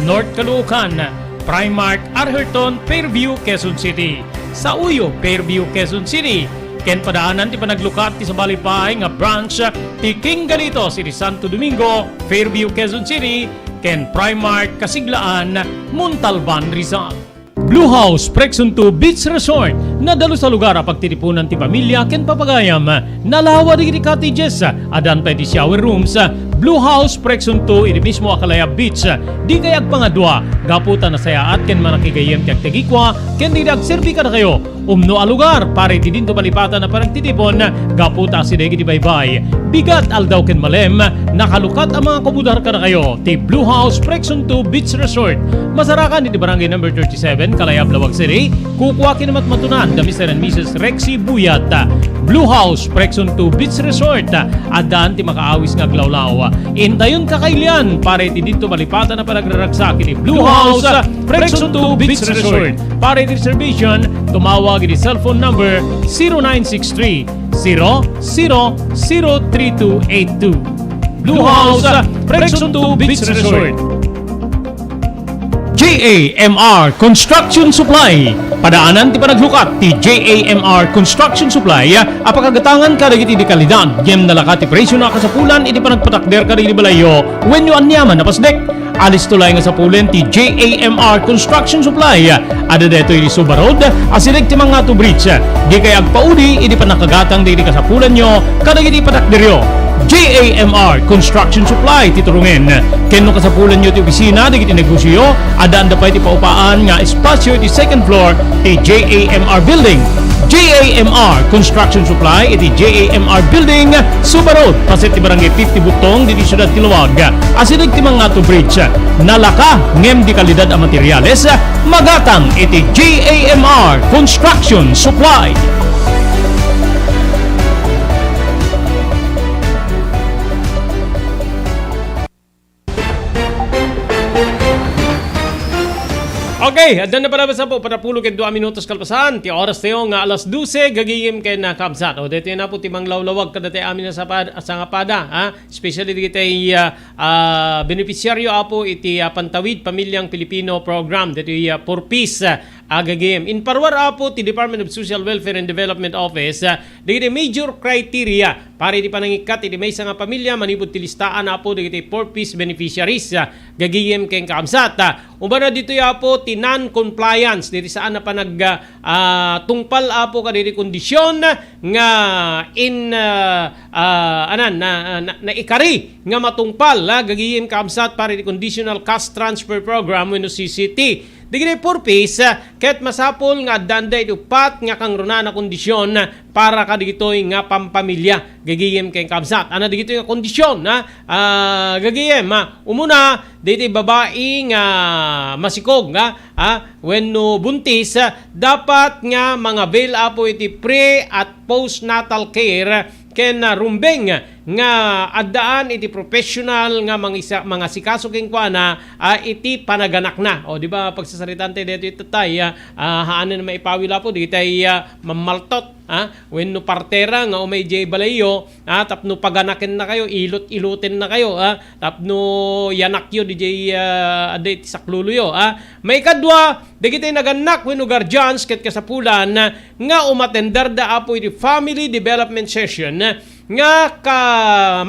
North Caloocan, Primark Arherton Fairview Quezon City, sa Uyo Fairview Quezon City, ken padaanan ti panaglukat ti sa Balipay nga branch ti King Galitos iti Santo Domingo Fairview Quezon City, ken Primark Kasiglaan Montalban Rizal. Blue House Prexon 2 Beach Resort nadalo sa lugar a pagtitipunan ti pamilya ken papagayam, nalawa di cottages adan pa ti shower rooms. Blue House Prexon 2 iti mismo Akalaya Beach, di kayag pangadwa gaputan na sayaat ken manakigayem ti agtagikwa ken di agserbi kada kayo umno a lugar pare ti dinto balipatan na parang titipon gaputa si degi ti baybay bigat aldaw ken malem nakalukat ang mga komudar kada kayo ti Blue House Prexon 2 Beach Resort. Masarakan iti barangay number 37 Kalayab Lawag City, kukuha kinamat matunan da Mr. and Mrs. Rexy Buyat. Blue House Prexon 2 Beach Resort adaan ti makaawis nga glawlaw. Indayon kakailian pare ti dito malipatan na panagraragsak iti Blue House Prexon 2 Beach Resort. Pare ti reservation tumawag iti cellphone number 0963 003282. Blue House Prexon 2 Beach Resort. JAMR Construction Supply. Padaanan ti panaglukat ti JAMR Construction Supply apakagatangan kadagiti di kalidad gem nalakat ti presyo na kasapulan iti panagpatakder kadagiti balayo wenno anyaman napasdek. Alis tulay nga sapulen ti JAMR Construction Supply ada deto iti Suba Road asilig ti mga to bridge di kay agpaudi iti panakagatang di kasapulan nyo kadagiti patakderyo. JAMR Construction Supply titurungen kenno kasapulan nyo ti opisina digiti negosyo adaan da pa iti paupaan nga espasyo iti second floor ti JAMR Building. JAMR Construction Supply iti JAMR Building Suba Road paset ti barangay 50 Butong diti Syudad Tiluwag asilig ti mga to bridge nalaka ngem di kalidad a materyales magatang iti JAMR Construction Supply. Okay, adan na pala sa po patapulo ken 2 minutos kalpasan ti oras tayo nga alas 12 gagiyem ken na kabsat. O dito na po timang lawlawag kada tayo amin sa ngapada, ha? Especially dito ay beneficiaryo apo iti Pantawid Pamilyang Pilipino Program dito ay for peace agagiyem. In parwar apo ti Department of Social Welfare and Development Office dito major criteria para iti panangikat iti may nga pamilya manipod ti listaan apo dito for peace beneficiaries gagiyem ken kabsat. Uban na dito apo ti non-compliance dito saan na panag tungpal apo kadiri kondisyon nga in na ikari nga matungpal gagiyem kamsat para di conditional cash transfer program wenno CCT. Digiti purpose ket masapol nga danda iti upat nga kang runa na kondisyon para kadigitoy nga pampamilya gagiyem ken kamsat. Ana digitoy nga kondisyon gagiyem umuna diti babae nga masikog wenno buntis dapat nga mga avail apo iti pre at postnatal care ken rumbeng nga addaan iti professional nga mga sikaso ken kuana iti panaganak na. O di ba pagsasaritan tayo dito itatay haanan na maipawil apo di tay mamaltot When no partera nga umay jay balayo, tapno paganakin na kayo, ilot-ilutin na kayo, tapno yanakyo di jay aday sakluluyo. May kadwa, dagiti naganak wenno guardians ket kasapulan nga umatendar da apo iti family development session nga ka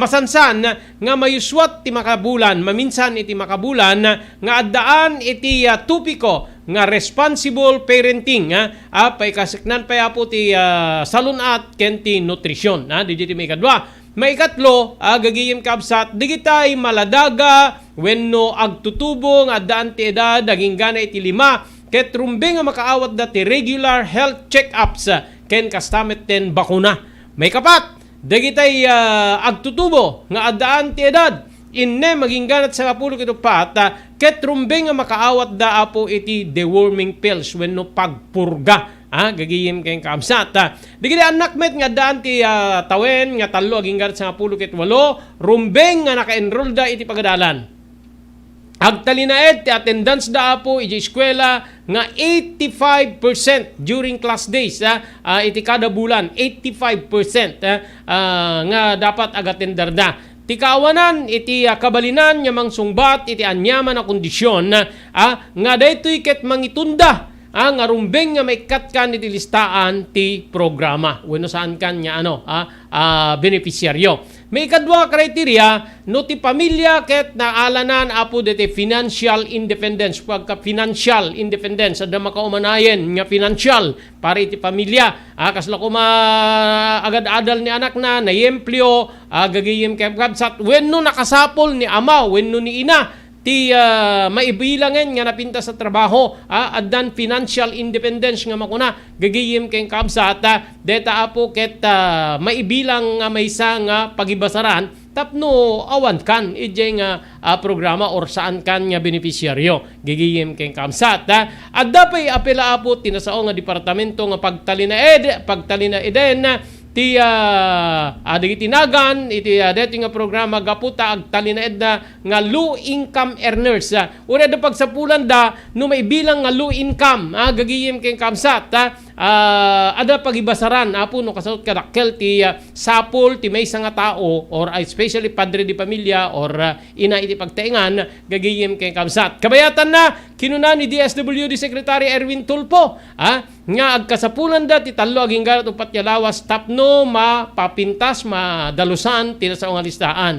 masansan nga mayuswat ti makabulan, maminsan iti makabulan nga addaan iti tupiko nga responsible parenting, paikasiknan pa po ti salunat ken ti nutrisyon, digiti may kadwa. May ikatlo, gagiyim kabsat, digitay maladaga wenno agtutubo nga addaan ti edad daging gana iti 5 ket rumbeng nga makaawat da ti regular health check-ups ken kastamet ten bakuna. May kapat, dagitay agtutubo nga addaan ti edad inne maging ganat sa 10 ket ket rumbeng nga makaawat da apo iti deworming pills wenno pagpurga. Gagiyim kayong kaamsat. Digiti anak met nga daan ti tawen nga 3 aging ganat sa 10 ket 8 rumbeng nga naka-enroll da iti pagadalan. Agtalinaed ti attendance da apo iti eskwela nga 85% during class days, iti kada bulan 85% nga dapat agatendar da. Ti kawanan iti kabalinan nga mangsungbat iti anyaman na kondisyon nga daytoy ket mangitunda nga rumbeng nga maikat kan iti listaan ti programa wenno saan kan nya beneficiaryo. May kadwa kriteria no ti pamilya ket naalanan apo deti financial independence. Pagka financial independence adda makaumanayen nga financial para iti pamilya, kasla kuma agad-adal ni anak na nayemplyo, gagayem ket kabsat wenno nakasapol ni ama wenno ni ina ti maibilangen nga napinta sa trabaho, addan financial independence nga makuna gagayem ken kabsat deta apo ket maibilang nga maysa nga pagibasaran tapno awan kan ije nga programa or saan kan nga beneficiaryo gagayem ken kabsat. Adda pay apela apo tinasao nga departamento nga pagtalinaeden ti tinagan iti deti nga programa gaputa agtalinaed na nga low income earners. Una da pagsapulan da no may bilang nga low income, gagiyem ken kamsat, ada pagibasaran apo no kasauot kadakkel ti sapol ti maysa nga tao or especially padre di pamilya or ina iti pagtaingan gagiyem ken kamsat. Kabayatan na kinuna ni DSWD Secretary Erwin Tulfo nga agkasapulan da ti 3 aging ganat upat lawas tapno mapapintas madalusan tinasao nga listaan.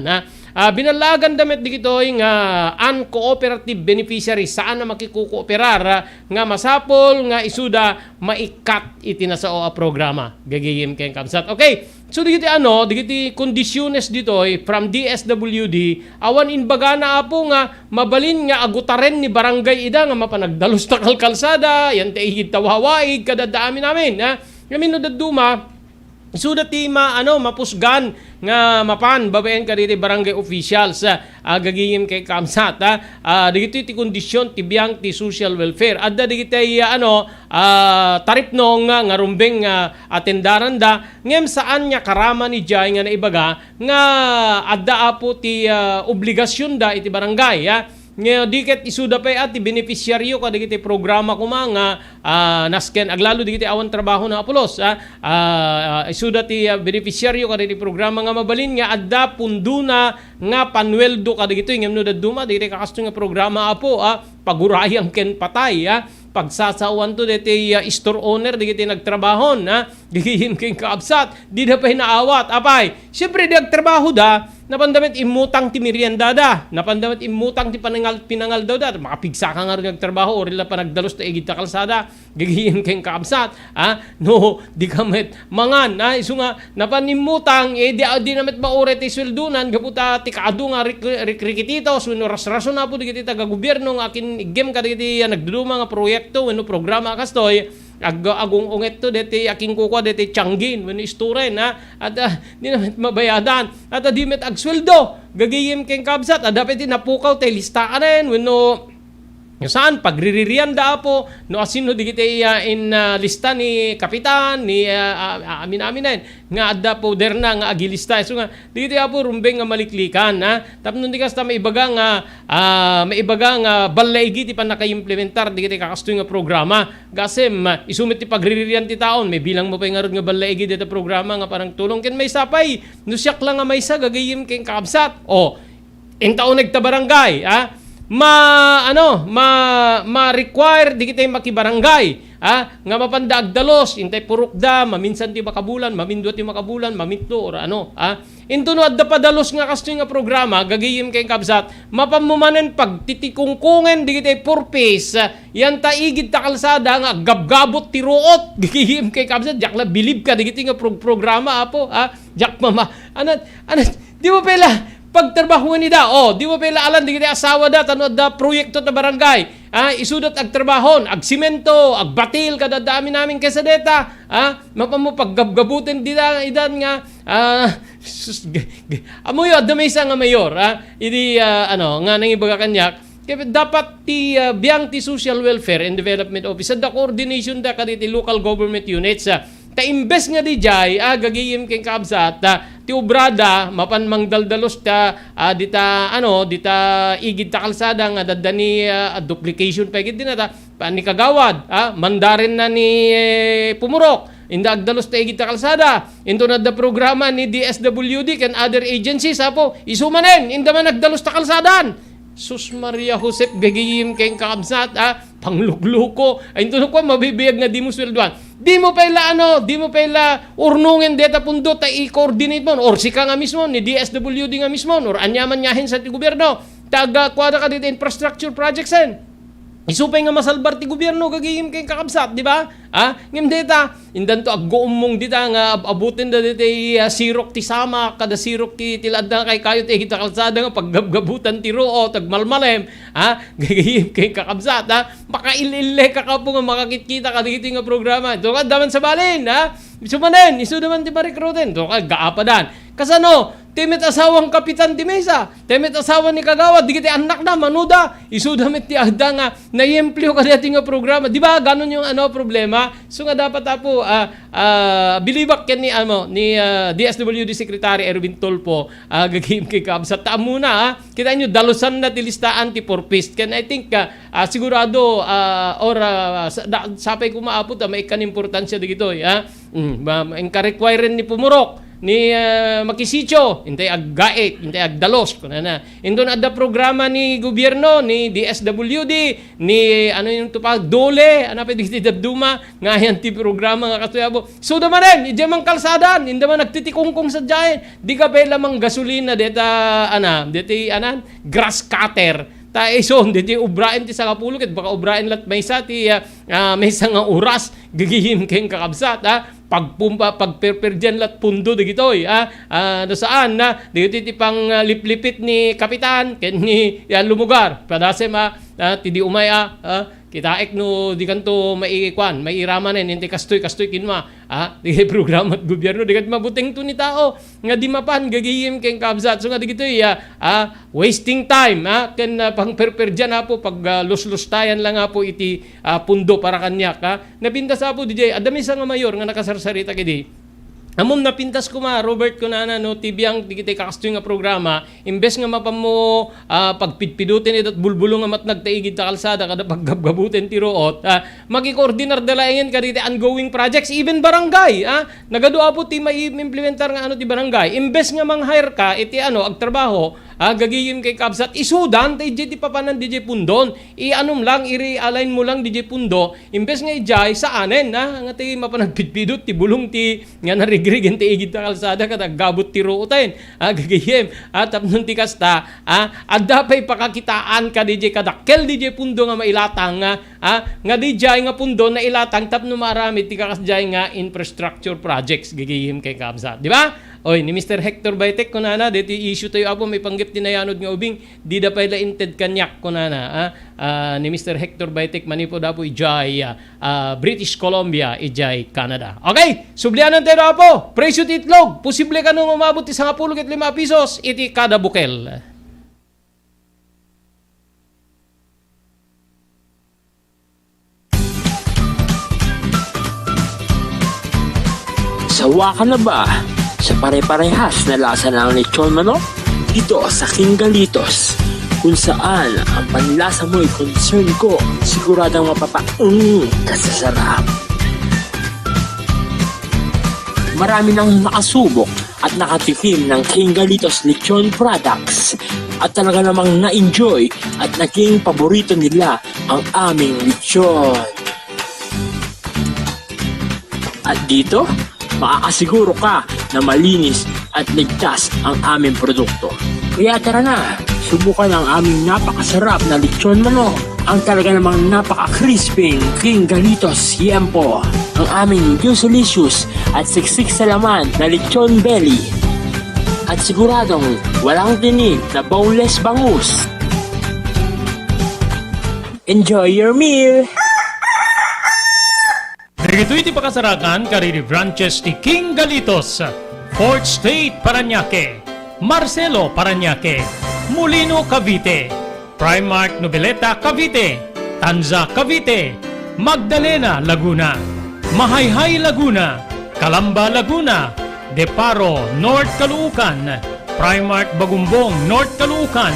Binalagan damit digitoy nga uncooperative beneficiary saan na makikukooperar nga masapol nga isuda maikat itinasao a programa gagayem ken kamsat. Okay, so digiti kondisyones ditoy from DSWD awan inbaga na apo nga mabalin nga agutaren ni barangay ida nga mapanagdalos ta kalsada yan ti tawawaig kadadaami namin ngamin no daduma suda ti mapusgan nga mapan babaen ka diti barangay officials gagiyem kay kamsat digiti ti kondisyon ti biang ti social welfare adda digiti tarip nong nga rumbeng atendaran da ngem saan nya karama ni jay nga naibaga nga adda apo ti obligasyon da iti barangay nga diket isuda pay at beneficiaryo ka digiti programa kuma nga nasken aglalo digiti awan trabaho na apulos isuda ti beneficiaryo ka digiti programa nga mabalin nga adda punduna nga panweldo ka digiti ngem no daduma digiti kakasto nga programa apo pagurayang ken patay pagsasawan to deti store owner digiti nagtrabahon gigihim ken kaabsat di da pay naawat apay syempre di agtrabaho da napandamit imutang ti merienda da napandamit imutang ti pinangal daw da makapigsa ka nga rin nagtrabaho or ila pa nagdalos ta igit ta kalsada gigihim ken kaabsat no di kamet mangan isu nga napanimutang di namet maure ti sweldunan gaputa ti kaadu nga rikititos wenno ras-rason na po digiti taga gobyerno nga akin igem ka digiti nagduduma nga proyekto wenno programa kastoy agong unget to deti aking kuko deti tianggin wenno isturen at di namet mabayadan at di met agsweldo gagiyem ken kabsat dapat napukaw tay listaan wenno Saan pagriririanda po no asino di kita in lista ni kapitan ni amin nga adda po derna nga agilista so nga di kita po rumbeng nga maliklikan tapno di kasta maibaga nga balaigi ti pan naka-implementar di kita kakastoy nga programa gasem isumit ti pagriririan ti taon may bilang mo pa nga rod nga balaigi dito programa nga parang tulong ken may sapay no siyak lang nga may sa gagayim ken kaabsat in taon nagtabarangay ma-require di kita makibarangay nga mapandaag dalos intay purukda maminsan ti makabulan mamindot ti makabulan mamitlo or into no adda padalos nga kastoy nga programa gagayim kay kabsat mapamumanen pagtitikungkungen di kita purpose yan ta igid ta kalsada nga gabgabot ti ruot gagayim kay kabsat jak la bilib ka di kita nga programa jak mama di mo pala pagtrabahuan nida di mo pala alam di kita asawa da tanod da proyekto ta barangay isudot ag trabahon ag simento ag batil kada dami namin kaysa deta mapamo paggabgabutin dida idan nga amoy adda may isa nga mayor idi nga nangibaga kanyak kaya dapat ti biyang ti social welfare and development office da coordination da kaditi local government units ta imbes nga di jay gagayim keng kaabsat ti obrada mapan mangdaldalos ta dita igid ta kalsada nga daddani duplication pa igid din ni kagawad mandarin na ni Pumurok inda agdalos ta igid ta kalsada into na da programa ni DSWD ken other agencies isumanen inda man nagdalos ta kalsadan Sus Maria Josep gagayim keng kaabsat panglugluko ay ito ko mabibiyag nga di mo swelduan di mo pala urnungin deta pundo ta i-coordinate mo or sika nga mismo ni DSWD nga mismo or anyaman nyahin sa ti gobyerno taga kwada ka dito infrastructure projects isupay nga masalbar ti gobyerno gagayim kay kakabsat di ba ngem deta indan to aggoomong dita nga abutin da dita sirok ti sama kada sirok ti tiladda kay kayo ti kita kalsada nga paggabgabutan ti roo tagmalmalem gagayim kay kakabsat makailille ka po nga makakita ka dito nga programa ito ka daman sa balin isumanen isu naman ti marikruten to ka gaapadan kasano temet asawang kapitan ti mesa temet asawa ni kagawad di kiti anak na manuda isu damit ti agda nga naiempleo ka dati nga programa di ba ganon yung problema so nga dapat bilibak ken ni DSWD Secretary Erwin Tolpo gagayim kay kabsat ta muna kita nyo dalusan na ti listaan ti purpose ken I think sigurado sapay ko maapot may kan importansya digitoy ang ka-require ni Pumurok ni Makisityo, intay aggaet, intay agdalos kunana. Indon adda programa ni gobyerno ni DSWD ni yung tupag dole, pa digiti dabduma nga yan ti programa nga katuyabo. So naman rin, ije mang kalsadan, hindi man nagtitikungkong sa dyan. Di ka pa lamang gasolina deta grass cutter. Taison diti ubrain ti sa kapulo ket baka ubrain lat maysa ti maysa nga oras gagihim keng kakabsat pagpumpa pagperperdian lat pundo digitoy no saan digiti ti pang liplipit ni kapitan ken ni lumugar padasem ti di umay kitaek no di kanto maikwan mairamanen inte kastoy kinma di programa at gobyerno di kat mabuting to ni tao nga di mapan gagiyim keng kabsat so nga digitoy wasting time ken pang perperdian po pag luslustayan lang po iti pundo para kanyak napintas po DJ adami sa nga mayor nga nakasarsarita kidi amom napintas ko Robert ko tibiyang di kita kakastoy nga programa imbes nga mapamo pagpidpidutin ito at bulbulong nga matnagtaigid ta kalsada kada paggabgabutin ti root magi-coordinar dalaingin ka dito ongoing projects even barangay nagadua po ti mai-implementar nga ti barangay imbes nga mang-hire ka iti agtrabaho gagiyim kay kabsat isudan tay ti papanan DJ pundon ianom lang i-realign mo lang DJ pundo imbes nga ijay sa anen nga ti mapanagpidpidot ti bulong ti nga narigrigen ti igid ta kalsada kada gabot ti ruoten gagiyim tapnon ti kasta adda pay pakakitaan ka DJ kadakkel DJ pundo nga mailatang nga DJ nga pundo na ilatang tapno marami ti kakasjay nga infrastructure projects gagiyim kay kabsat di ba oy ni Mr. Hector Baitek kunana dito issue tayo may panggip tinayanod nga ubing di da pala inted kanyak kunana ni Mr. Hector Baitek manipo dapo ijay British Columbia ijay Canada. Okay, sublianan tayo dapo. Presyo ti itlog, posible ka nung umabot ti 10 ket 5 pesos iti kada bukel. Sawa ka na ba sa pare-parehas na lasa ng lechon manok? Dito sa King Galitos, kung saan ang panlasa mo ay concern ko, siguradang kasasarap. Marami nang nakasubok at nakatikim ng King Galitos lechon products at talaga namang na-enjoy at naging paborito nila ang aming lechon. At dito, makakasiguro ka na malinis at ligtas ang aming produkto. Kaya tara na, subukan ang aming napakasarap na lechon manok. Ang talaga namang napaka-crisping King Galitos Yempo. Ang aming juicy-licious at siksik sa laman na lechon belly. At siguradong walang tinig na boneless bangus. Enjoy your meal! Dito iti pakasarakan kariri branches ti King Galitos, 4th State Parañaque, Marcelo Parañaque, Molino Cavite, Primark Noveleta Cavite, Tanza Cavite, Magdalena Laguna, Mahayhay Laguna, Calamba Laguna, Deparo North Caloocan, Primark Bagumbong North Caloocan,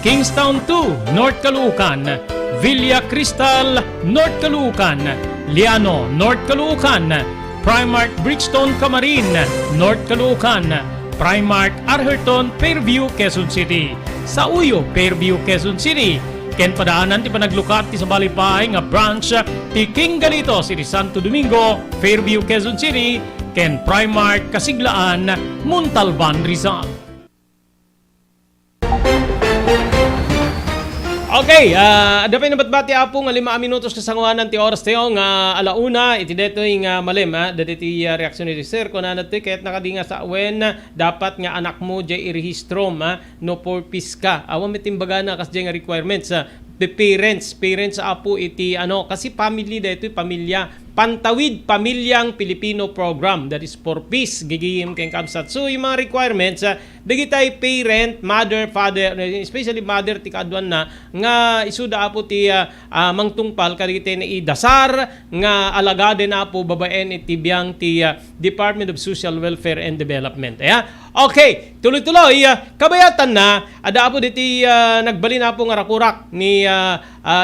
Kingstown 2 North Caloocan, Villa Cristal North Caloocan, Liano North Caloocan, Primark Bridgestone Camarin North Caloocan, Primark Arherton Fairview Quezon City, sa Uyo Fairview Quezon City, ken padaanan ti panaglukat ti sa balipahay nga branch ti King Galitos iti Santo Domingo Fairview Quezon City, ken Primark Kasiglaan Montalban Rizal. Okay, dapay na batbati apo nga 5 minutos kasanguanan ti oras tayo nga alauna iti detoy nga malem dati ti reaksyon ni sir ko na ticket nakadinga sa wen dapat nga anak mo jay irehistro no purpose ka. Awan mitimbaga na kas jay nga requirements the parents apo iti kasi family detoy pamilya Pantawid Pamilyang Pilipino Program, that is for peace gigihim keng kamsat. So yung mga requirements digitay parent, mother, father, especially mother ti kadwan na nga isuda apo ti mangtungpal kadigitay na idasar nga alagade na apo babaen iti biyang ti Department of Social Welfare and Development. Okay, tuloy-tuloy kabayatan na ada apo diti nagbalin apo nga rakurak ni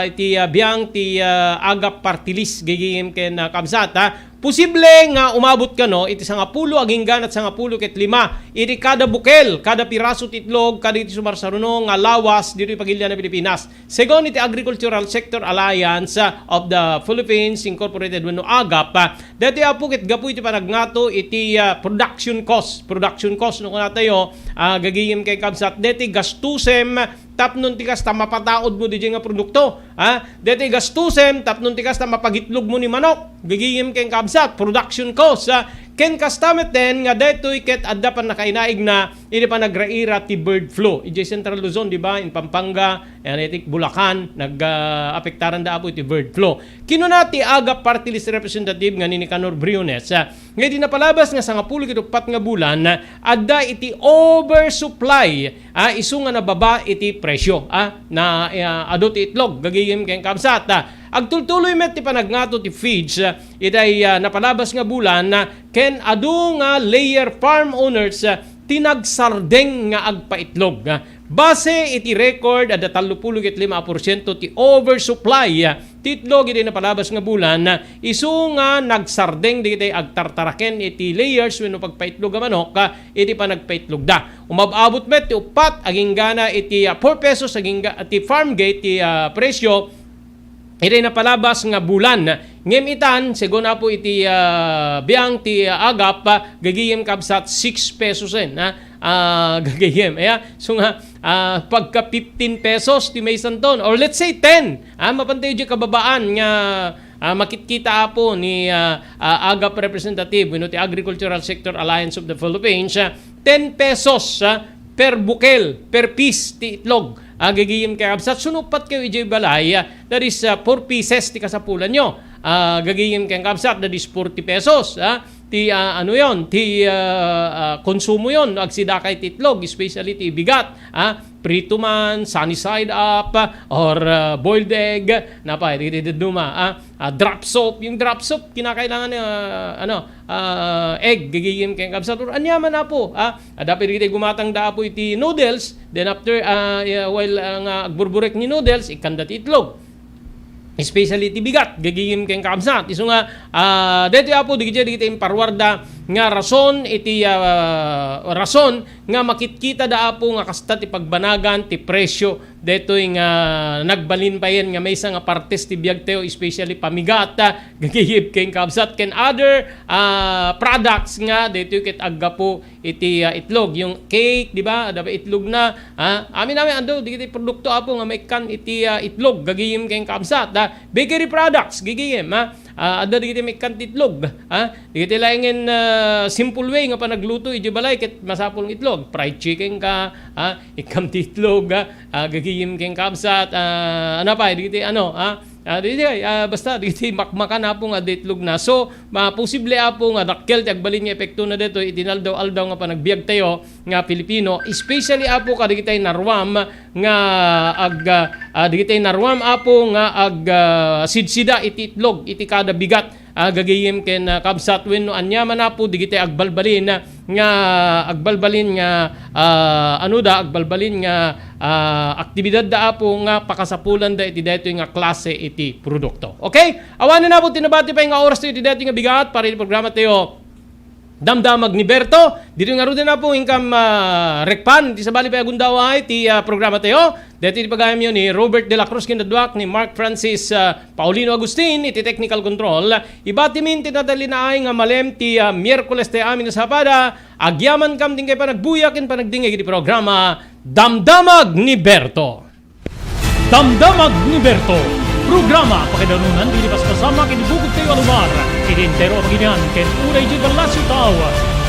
iti biyang ti Agap Party List gigihim ken kamsat posible nga umabot ka iti 10 aging ganat 10 ket 5 iti kada bukel kada piraso titlog kada iti sumarsaruno nga lawas dito pagilya na Pilipinas segon iti Agricultural Sector Alliance of the Philippines Incorporated wenno Agap dati apo ket gapu iti panagnato iti production cost no kuna tayo gagiyem kay kamsat dati gastusem tapnon tikas ta mapataod mo di nga produkto. Dati gastusem tapnon tikas ta mapagitlog mo ni manok. Gigiyem ken kabsat production cost. Ken kastamet den nga detoy ket adda pa nakainaig na ini pa nagraira ti bird flu. Ije Central Luzon di ba in Pampanga, etik Bulacan nag-apektaran da apo iti bird flu. Kinuna ti Agap Party List Representative nga ni Nicanor Briones. Nga di napalabas nga 10 ket 4 nga bulan adda iti oversupply isu nga nababa iti presyo na adot itlog gagiyem ken kabsat. Agtultuloy met ti panagnato ti feeds iday napalabas nga bulan ken adu nga layer farm owners tinagsardeng nga agpaitlog. Base iti record ada 35% ti oversupply titlog iti napalabas nga bulan isu nga nagsardeng digitay agtartaraken iti layers wenno pagpaitlog a manok iti panagpaitlog da. Umababot met ti upat aging gana iti 4 pesos aging ti farm gate ti presyo iti napalabas nga bulan. Ngem itan, segon na po iti biyang ti Agap, gagiyem kabsat 6 pesos gagiyem. So nga, pagka 15 pesos ti may santon, or let's say 10, mapantay di kababaan nga makikita po ni Agap Representative, ti Agricultural Sector Alliance of the Philippines, 10 pesos per bukel, per piece ti itlog. Gagiyim kay absat sunupat kayo ijay balay that is 4 pieces ti kasapulan nyo. Gagiyim kay absat that is 40 pesos. ti ano yon, ti konsumo yon agsidakay ti itlog, especially ti bigat, prito man, sunny side up, or boiled egg, napay digiti duma, drop soap, yung drop soap kinakailangan egg gigigim ken kabsat, or anyaman na po, dapat digiti gumatang da po iti noodles, then after while nga agburburek ni noodles ikanda ti itlog, especially ti bigat gagigim ken kabsat. Isu nga dito apo digiti parwarda nga rason iti rason nga makitkita da apo nga kasta ti pagbanagan ti presyo dito nga nagbalin pa yan nga may isa nga partes ti biag teo, especially pamigat gagigim ken kabsat ken other products nga dito ket agga po iti itlog, yung cake, di ba? Dapat itlog na. Amin ando digiti produkto apo nga may kan iti itlog gagigim ken kabsat. Bakery products gigim ada digiti may kan itlog. Digiti laingen simple way nga panagluto iti balay ket masapol ng itlog. Fried chicken ka, ikam ti itlog, gagigim ken kabsat, ano pa digiti basta digiti makmakan apo nga itlog na. So posible apo nga dakkel ti agbalin nga epekto na dito itinaldaw-aldaw nga panagbiag tayo nga Pilipino, especially apo kadigitay narwam nga digitay narwam apo nga sidsida iti itlog iti kada bigat gagayim ken kabsat wenno anyaman na po digiti agbalbalin nga agbalbalin nga aktibidad da apo nga pakasapulan da iti daytoy nga klase iti produkto. Okay? Awanan na po tinabati pa nga oras iti daytoy nga bigat para iti programa tayo Damdamag ni Berto. Dito nga rin na po income rekpan. Di sa bali pa agundaway ti programa tayo. Dito ipagayam yun ni Robert De La Cruz Kinadwak, ni Mark Francis Paulino Agustin, iti technical control. Ibatimin tinadalinaay nga malem ti Miyerkules tayo amin na sapada. Agyaman kam din kayo panagbuyakin panagdingay iti programa Damdamag ni Berto. Damdamag ni Berto. Programa pakidanunan dilipas kasama kinibugod kayo alubar. Idintero paginyan ken unay di balasyo tao.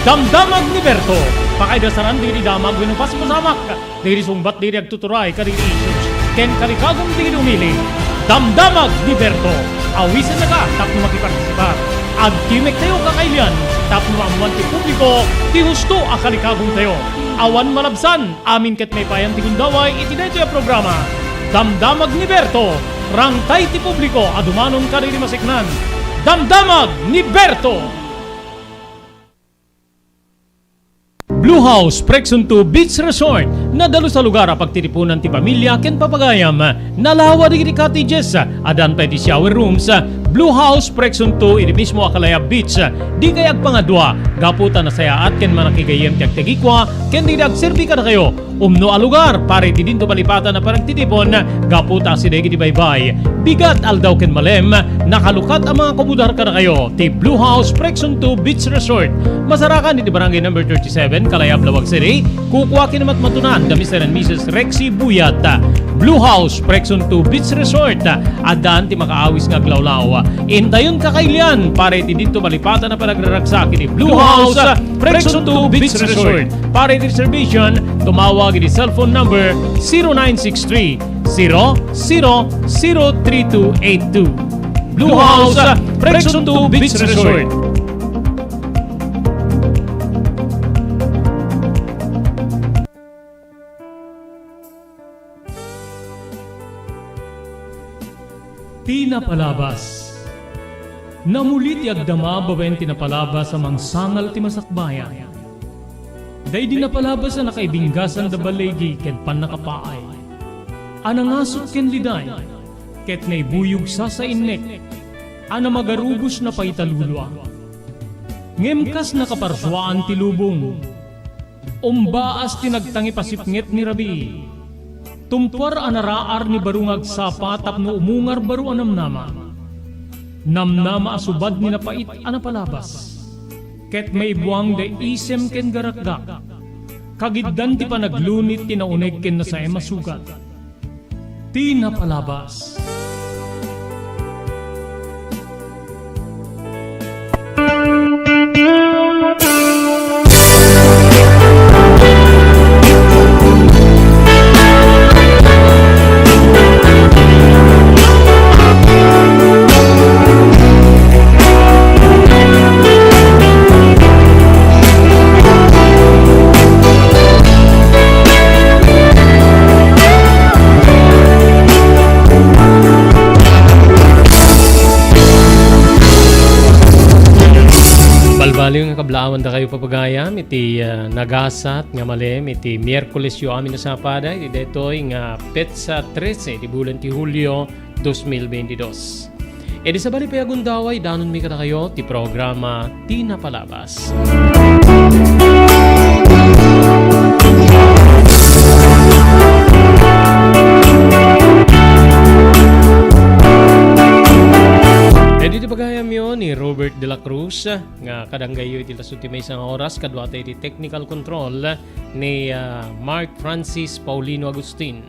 Damdamag ni Berto. Pakaidasaran diri damag winupas pasamak. Diri sumbat diri agtuturay kadiri issues. Ken kalikagong diri umili. Damdamag ni Berto. Awisan na ka tapno makipartisipar. Agtimek tayo kakailian tapno maamuan ti publiko ti husto a kalikagong tayo. Awan malabsan amin ket may payan ti gundaway iti daytoy a programa. Damdamag ni Berto. Rangtay ti publiko adumanon kadiri masiknan. Damdamag ni Berto. Blue House Prexon 2 Beach Resort. Nadalo sa lugar a pagtitipunan ti pamilya ken papagayam. Nalawa digiti cottages. Adan pa ti shower rooms. Blue House Prexon 2 iti mismo Akalaya Beach. Di kay agpangadwa. Gaputa na sayaat ken manakigayem ti agtegikwa ken di agserbi ka na kayo. Umno a lugar para iti dinto palipatan na paragtitipon. Gaputa si degi di baybay. Bigat aldaw ken malem. Nakalukat ang mga komudar ka na kayo. Ti Blue House Prexon 2 Beach Resort. Masarakan iti barangay number 37 Kalayab Lawag City. Kukuha kinamat matunan da Mr. and Mrs. Rexy Buyat. Blue House Prexon 2 Beach Resort. Adaan ti makaawis nga glawlaw. Intayon kakailian para iti dito malipatan na panagraragsak iti Blue House Prexon 2 Beach Resort. Para iti reservation, tumawag iti cellphone number 0963-003282. Blue House Prexon 2 Beach Resort. Tinapalabas. Namulit agdama babaen tinapalabas amang sangal ti masakbayan. Day di napalabas na nakaibinggasan da balegi ken panakapaay. Anangasot ken liday ket naibuyog sa innek. Ana magarubos na paitalulwa. Ngemkas nakaparswaan ti lubong. Umbaas tinagtangi pasipnget ni Rabi. Tumpar anaraar ni barungag sapa tapno umungar baru anamnama. Namnama asubad ni napait anapalabas. Ket may buwang de isem ken garakgak. Kagiddan ti panaglunit tinauneg ken nasae masugat. Tinapalabas. makablawan da kayo papagayam iti nagasat nga malem iti Miyerkules yu amin nasapada iti detoy nga petsa 13 di bulan ti Hulyo 2022. E di sa bali payagundaway danon mi kada kayo ti programa Tina Palabas. Dito pagayam yun ni Robert de la Cruz nga kadanggayo iti lasud ti maysa nga oras kadwa tayo iti technical control ni Mark Francis Paulino Agustin.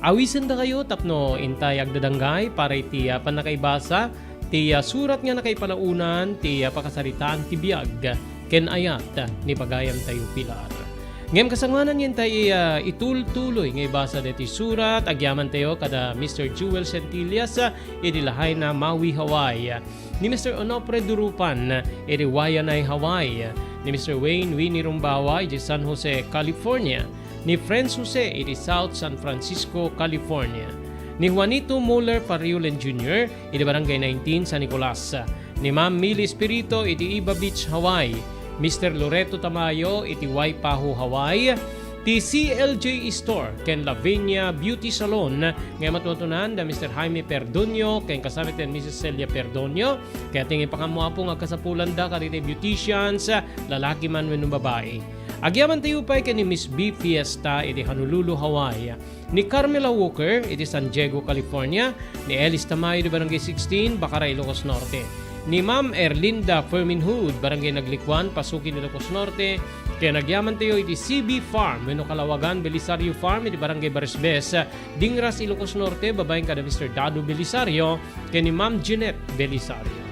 Awisen da kayo tapno intay agdadanggay para iti panakaibasa ti surat nga nakaipalaunan ti pakasaritaan ti biag ken ayat ni pagayam tayo Pilar. Ngem kasanganan yen tayo itultuloy nga ibasa deti surat agyaman tayo kada Mr. Jewel Centillas iti lahay na Maui, Hawaii. Ni Mr. Onofre Durupan iti Wayanay, Hawaii. Ni Mr. Wayne Winnie Rumbawa iti San Jose, California. Ni Franz Jose iti South San Francisco, California. Ni Juanito Muller Pariulen Jr. iti Barangay 19 San Nicolas. Ni Ma'am Millie Espirito iti Iba Beach, Hawaii. Mr. Loreto Tamayo iti Waipahu, Hawaii. Ti CLJ Store ken Lavinia Beauty Salon nga matutunan da Mr. Jaime Perdonio ken kasama ten Mrs. Celia Perdonio kaya tingin pakamuapo nga kasapulan da kaditi beauticians lalaki man wenno babae. Agyaman tayo pa ken ni Miss B Fiesta iti Honolulu, Hawaii. Ni Carmela Walker iti San Diego, California. Ni Elis Tamayo di Barangay 16 Bacaray, Ilocos Norte. Ni Ma'am Erlinda Ferminhood, Barangay Naglikwan, Pasukin, Ilocos Norte. Kaya nagyaman tayo iti CB Farm, Meno Kalawagan, Belisario Farm, iti Barangay Barisbes, Dingras, Ilocos Norte, babaeng kada Mr. Dado Belisario, kaya ni Ma'am Jeanette Belisario.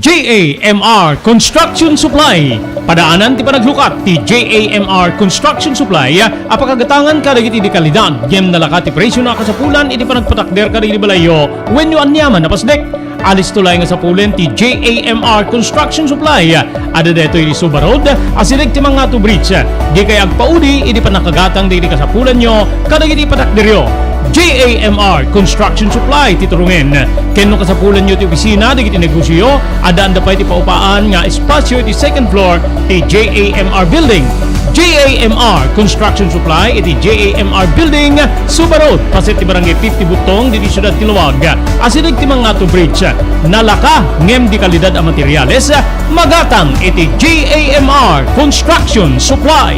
JAMR Construction Supply. Padaanan ti panaglukat ti JAMR Construction Supply apakagatangan kadagiti di kalidad gem nalakat ti presyo na kasapulan iti panagpatakder kadagiti balayo wenno anyaman na pasdek. Alis tulay nga sapulen ti JAMR Construction Supply. Ada deto iti Suba Road, asilig ti mga bridge. Di kay agpaudi iti panakagatang di kasapulan nyo kadagiti patakderyo. JAMR Construction Supply titurungen. Kenno kasapulan nyo ti opisina digiti negosyo, adaan da pa iti paupaan nga espasyo iti second floor ti JAMR Building. JAMR Construction Supply iti JAMR Building, Suba Road, paset ti Barangay 50 Butong diti Siyudad Tiluwag. Asilig ti mga bridge. Nalaka ngem di kalidad a materyales, magatang iti JAMR Construction Supply.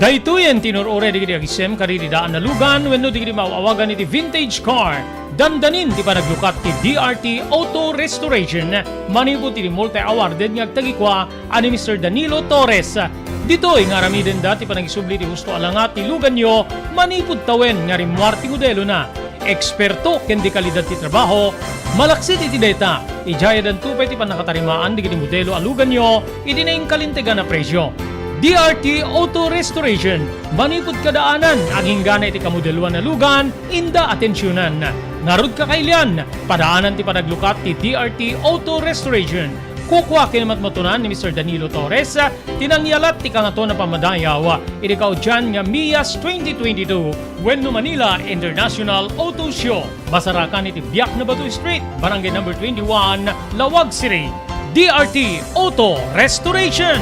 Daytoyen tinurore digiti agisem kaditi daan na lugan wenno digiti mawawagan iti vintage car. Dandanin ti panaglukat ti DRT Auto Restoration. Manipod ti multi-awarded nga agtagikwa ani Mr. Danilo Torres. Ditoy nga ramiden dati panagisubli ti husto alangat ti lugan nyo manipod tawen nga rimwar ti modelo na. Eksperto ken di kalidad ti trabaho. Malaksit iti data. Ijaya dan tupay ti panakatarimaan digiti modelo alugan nyo iti naing kalintegan na presyo. DRT Auto Restoration, manipod kadaanan, aging gana iti kamodeluan na lugan, inda atensyonan. Narod kakailian, padaanan ti panaglukat ti DRT Auto Restoration. Kukwa kinamatmatunan ni Mr. Danilo Torres, tinangyalat ti kangato na pamadayaw, iti kaudyan nga MIAS 2022, Wenno Manila International Auto Show. Basarakan iti Biak na Batu Street, Barangay number 21, Lawag City. DRT Auto Restoration.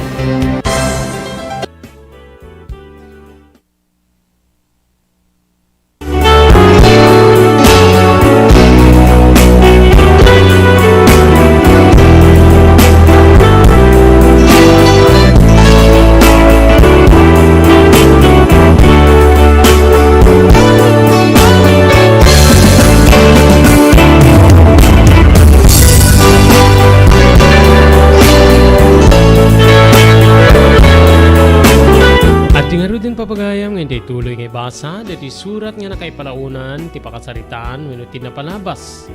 Papagayam nga hindi tuloy nga ibasa dati surat nga nakaipalaunan ti pakasaritaan wenno tinapalabas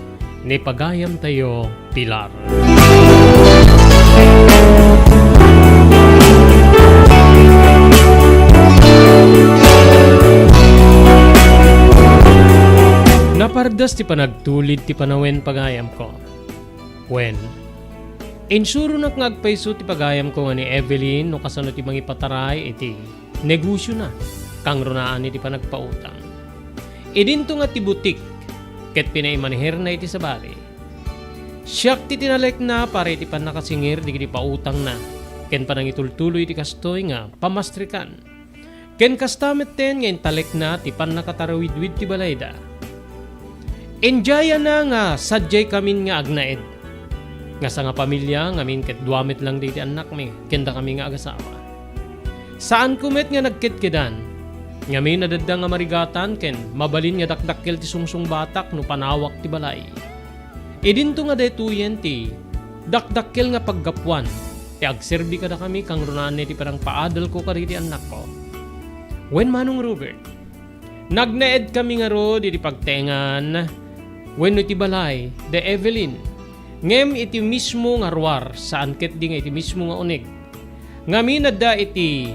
ni pagayam tayo Pilar. Napardas ti panagtulid ti panawen pagayam ko. When insuro nak ngagpaiso ti pagayam ko nga ni Evelyn no kasano ti mangipataray iti negosyo na. kang runaan iti panagpautang. Idinto nga ti butik, ket pinaimanher na iti sa bali. Siyak ti tinalek na para iti panakasingir di kiti pautang na, ken panangitultuloy iti kastoy nga pamastrikan. Ken kastamet ten nga intalek na ti panakatarawid-wid ti balayda. Enjaya na nga sadyay kamin nga agnaed. Nga sa nga pamilya ngamin ket duamit lang di ti anak mi, kenda kami nga agasawa. Saan kumet nga nagkitkidan? Ngamin nadadda nga marigatan ken mabalin nga dakdakkel ti sungsung batak no panawak ti balay. Idinto nga detuyen ti dakdakkel nga paggapuan ti agserbi kada kami kang runaan ti parang paadal ko kari ti anak ko. Wen manong Robert, nagnaed kami nga ro di pagtengan wen no ti balay de Evelyn. Ngem iti mismo nga ruar saan ket di nga iti mismo nga unig. Ngamin nadda iti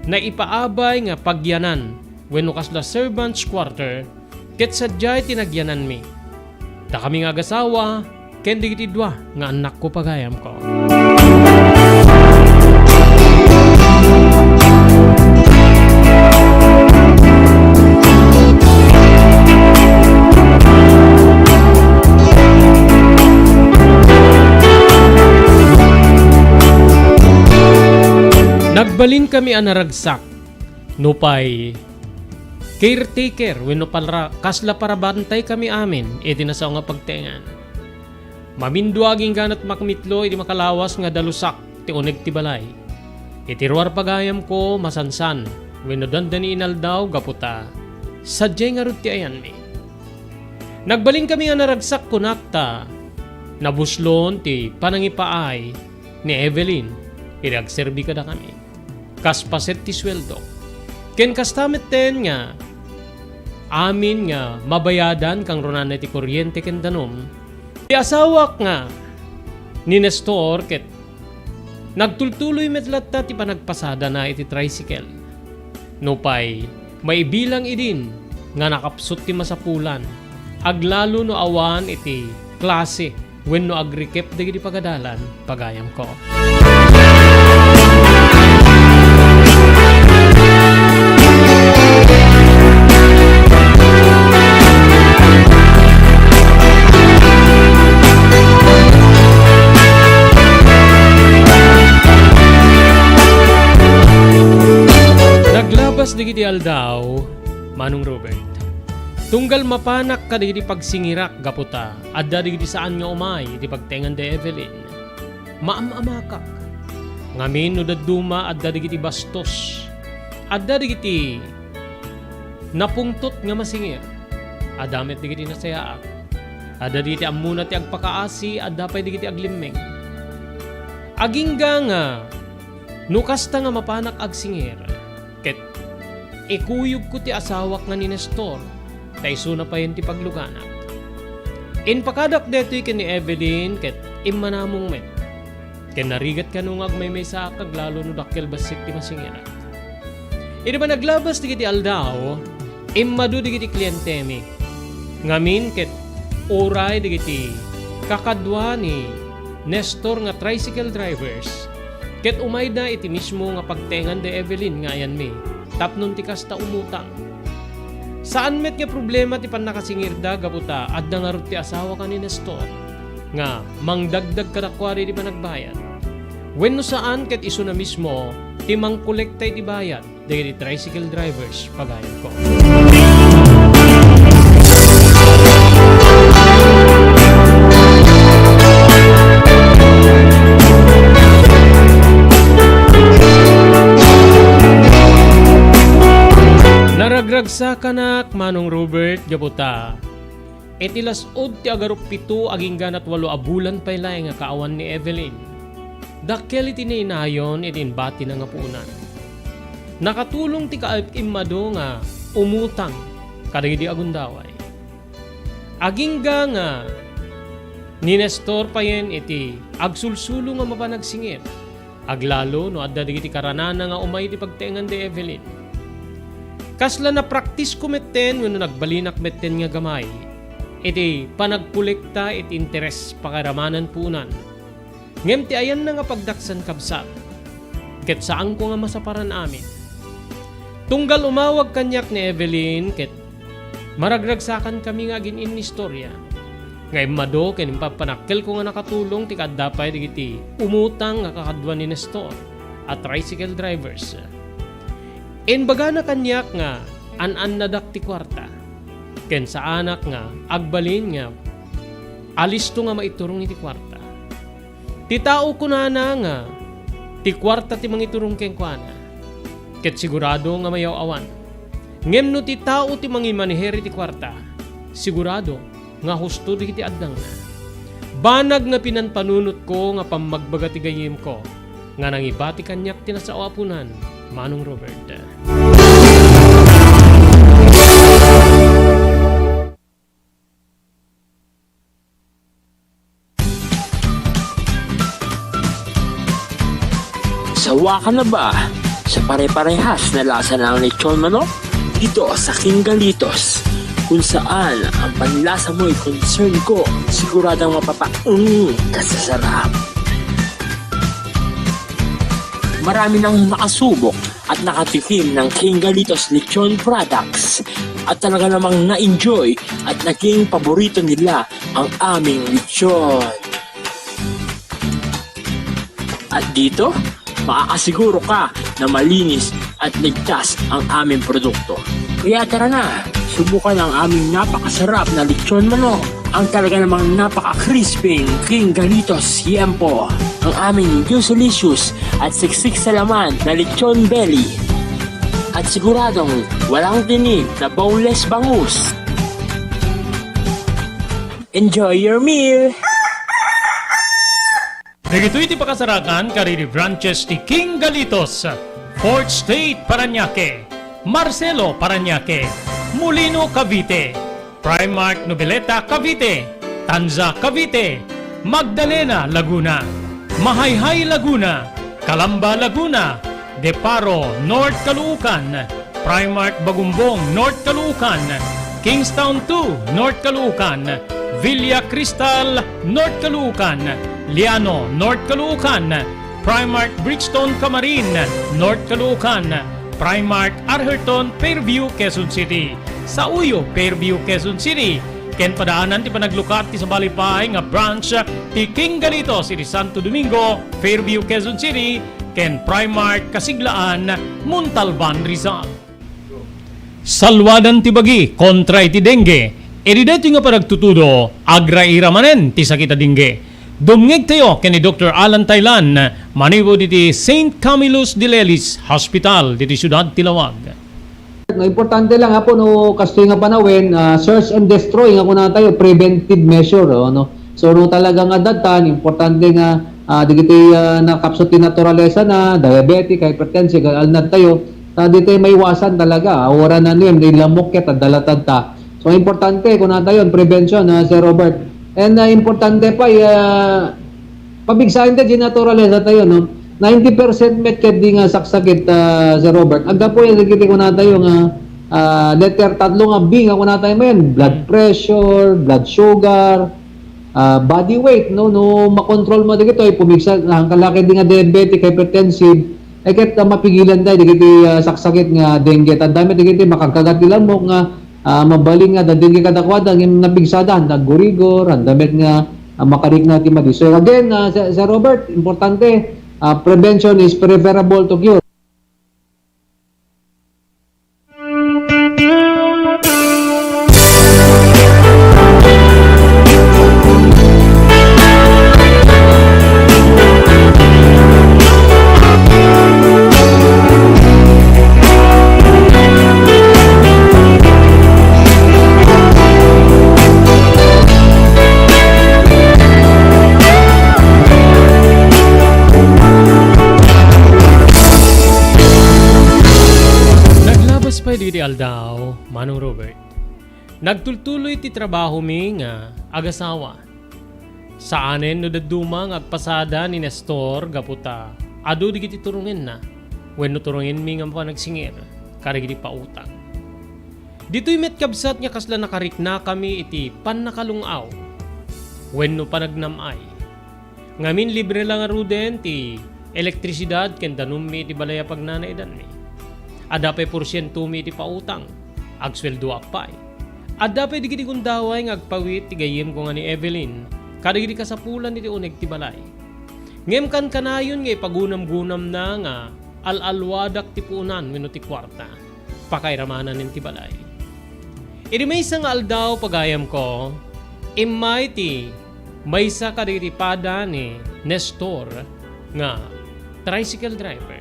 naipaabay nga pagyanan wenno kasla servants quarter ket sadyay tinagyanan mi. Da kami nga agasawa ken digiti dua nga anak ko pagayam ko. Nagbalin kami anaragsak nupay caretaker wenno kasla para bantay kami amin iti nasaw nga pagtengan. Maminduaging ganat makmitlo iti makalawas nga dalusak ti uneg ti balay. Iti ruar pagayam ko masansan wenno dandani inaldaw gaputa sadyay nga rod ti ayan mi. Nagbalin kami anaragsak kunakta nabuslon ti panangipaay ni Evelyn iti agserbi kada kami. Kaspaset ti sweldo. Ken kastamet ten nga amin nga mabayadan kang runan ti kuryente ken danom. Ti asawak nga ni Nestor ket nagtultuloy metlatta ti panagpasada na iti tricycle. Nupay maibilang idin nga nakapsot ti masapulan. Aglalo no awan iti klase wenno agrikep dagiti pagadalan pagayam ko. Naglabas digiti aldaw, manong Robert. Tunggal mapanak ka digiti pagsingirak gaputa, adda digiti saan nga umay di pagtengan de Evelyn. Maamamakak. Ngamin no daduma adda digiti bastos. Adda digiti napungtot nga masingir. Adamet digiti nasayaak. Adda digiti ammuna ti agpakaasi, adda pay digiti aglimmeng. Agingga nga no kasta nga mapanak agsingir. Ket ikuyog ko ti asawak nga ni Nestor. Taiso na pa yun ti pagluganak. In pakadak deto'y ken ni Evelyn ket immanamong met. Ken narigat ka nung agmay sa akag lalo no dakkel basik ti masingirat. Iti ba naglabas ti kiti aldaw, immadu di kiti kliyente mi. Ngamin ket oray di kiti kakadwa ni Nestor nga tricycle drivers. Ket umay na iti mismo nga pagtengan de Evelyn nga ayan mi. Tapnon ti kasta umutang. Saan met nga problema ti panakasingir da gaputa adda nga rod ti asawa ka ni Nestor nga mangdagdag kadakwari di panagbayad. Wenno saan ket iso na mismo ti mangkolektay ti bayad dagiti tricycle drivers pagayan ko. Naragragsa kanak manong Robert gaputa. Etilas od ti agarop 7 aging ganat 8 abulan paylay nga kaawan ni Evelyn. Dakkel iti inayon iti inbati na nga punan. Nakatulong ti kaimmado nga umutang kadagiti agundaway. Agingga nga ni Nestor payen iti agsulsulo nga mapanagsingit. Aglalo no adda digiti karanana nga umay ti pagtengan de Evelyn. Kasla na practice ko metten wenno nagbalinak metten nga gamay. Iti panagkolekta iti interes pakaramanan punan. Ngem ti ayan na nga pagdaksan kabsat. Ket saan ko nga masaparan amin. Tunggal umawag kanyak ni Evelyn ket maragragsakan kami nga ginin istorya. Ngay mado ken papanakkel ko nga nakatulong ti kaddapay digiti umutang nga kakadwa ni Nestor at tricycle drivers. Baga na kanyak nga an nadak ti kwarta. Ken sa anak nga agbalin nga alisto nga maiturong iti kwarta. Ti tao kunana nga ti kwarta ti mangiturong ken kuana. Ket sigurado nga mayaw awan. Ngem no ti tao ti mangimaniheri ti kwarta, sigurado nga husto di kiti addang na. Banag nga pinanpanunot ko nga pamagbaga ti gayem ko, nga nangibati kanyak tinasaawapunan, Manong Robert. Sawa ka na ba sa pare-parehas na lasa ng lechon manok? Dito sa King Galitos, kung saan ang panlasa mo ay concern ko, siguradang kasasarap. Marami nang nakasubok at nakatikim ng King Galitos lechon products at talaga namang na-enjoy at naging paborito nila ang aming lechon. At dito, makakasiguro ka na malinis at ligtas ang aming produkto. Kaya tara na, subukan ang aming napakasarap na lechon manok. Ang talaga namang napaka-crisping King Galitos Yempo. Ang aming juicy-licious at siksik sa laman na lechon belly. At siguradong walang tinig na boneless bangus. Enjoy your meal! Nagito'y ti pakasarakan kariri branches ti King Galitos, 4th State Parañaque, Marcelo Parañaque, Molino Cavite, Primark Noveleta Cavite, Tanza Cavite, Magdalena Laguna, Mahayhay Laguna, Calamba Laguna, Deparo North Caloocan, Primark Bagumbong North Caloocan, Kingstown 2 North Caloocan, Villa Cristal North Caloocan, Liano North Caloocan, Primark Bridgestone Camarin North Caloocan, Primark Arherton Fairview Quezon City, sa Uyo Fairview Quezon City, ken padaanan ti panaglukat ti sa Balipay nga branch ti King Galitos iti Santo Domingo Fairview Quezon City, ken Primark Kasiglaan Montalban Rizal. Salwadan ti bagi kontra iti dengue, edi dito nga panagtutudo agraira manen ti sakita dengue. Dumngeg tayo kani Dr. Alan Taylan, maniwo diti St. Camillus de Lelis Hospital diti Siyudad Tilawag. No, importante lang hapo no kasto nga panawin, search and destroy nga kuna tayo preventive measure no. So no talaga nga datan importante nga digiti nakapsot ti naturalesa na diabetic, hypertensive, alnad tayo dito may iwasan talaga. Ora na niyo di lamok ket dalatad ta. So importante kuna tayo prevention Sir Robert. And importante pa pabigsahin ta di naturalesa tayo no. 90% met ket di nga saksakit Sir Robert. Agda po yung nagkiti ko na tayo nga letter tatlo nga B nga ko na tayo men. Blood pressure, blood sugar, body weight no makontrol mo dito ay pumigsa ang kalaki di nga diabetic, hypertensive ay ket mapigilan tayo digiti saksakit nga dengue. Tandami digiti makakagat nila mo nga mabaling nga dengue kadakwada ng napigsada handa gurigor, handamit nga makarik na ti madi. So again Sir Robert, importante prevention is preferable to cure. Diti aldaw, Manong Robert. Nagtultuloy ti trabaho mi nga agasawa. Sa anen no daduma nga agpasada ni Nestor gaputa. Adu digiti turungin na. Wenno turungin mi nga panagsingir, karigiti pautang. Dito'y met kabsat nga kasla nakarikna kami iti pannakalungaw. Wenno panagnamay. Ngamin libre lang aruden ti elektrisidad ken danum mi iti balaya pagnanaidan mi. Ada pa porsyento mi iti pautang. Agsweldo apay. Ada pa digiti gundaway nga agpawit ti gayem ko nga ni Evelyn. Kadigiti kasapulan iti uneg ti balay. Ngem kan kanayon nga ipagunam-gunam na nga al-alwadak ti punan wenno ti kwarta. Pakairamanan nin ti balay. Iti maysa nga aldaw pagayam ko, imay ti maysa kadigiti pada ni Nestor nga tricycle driver.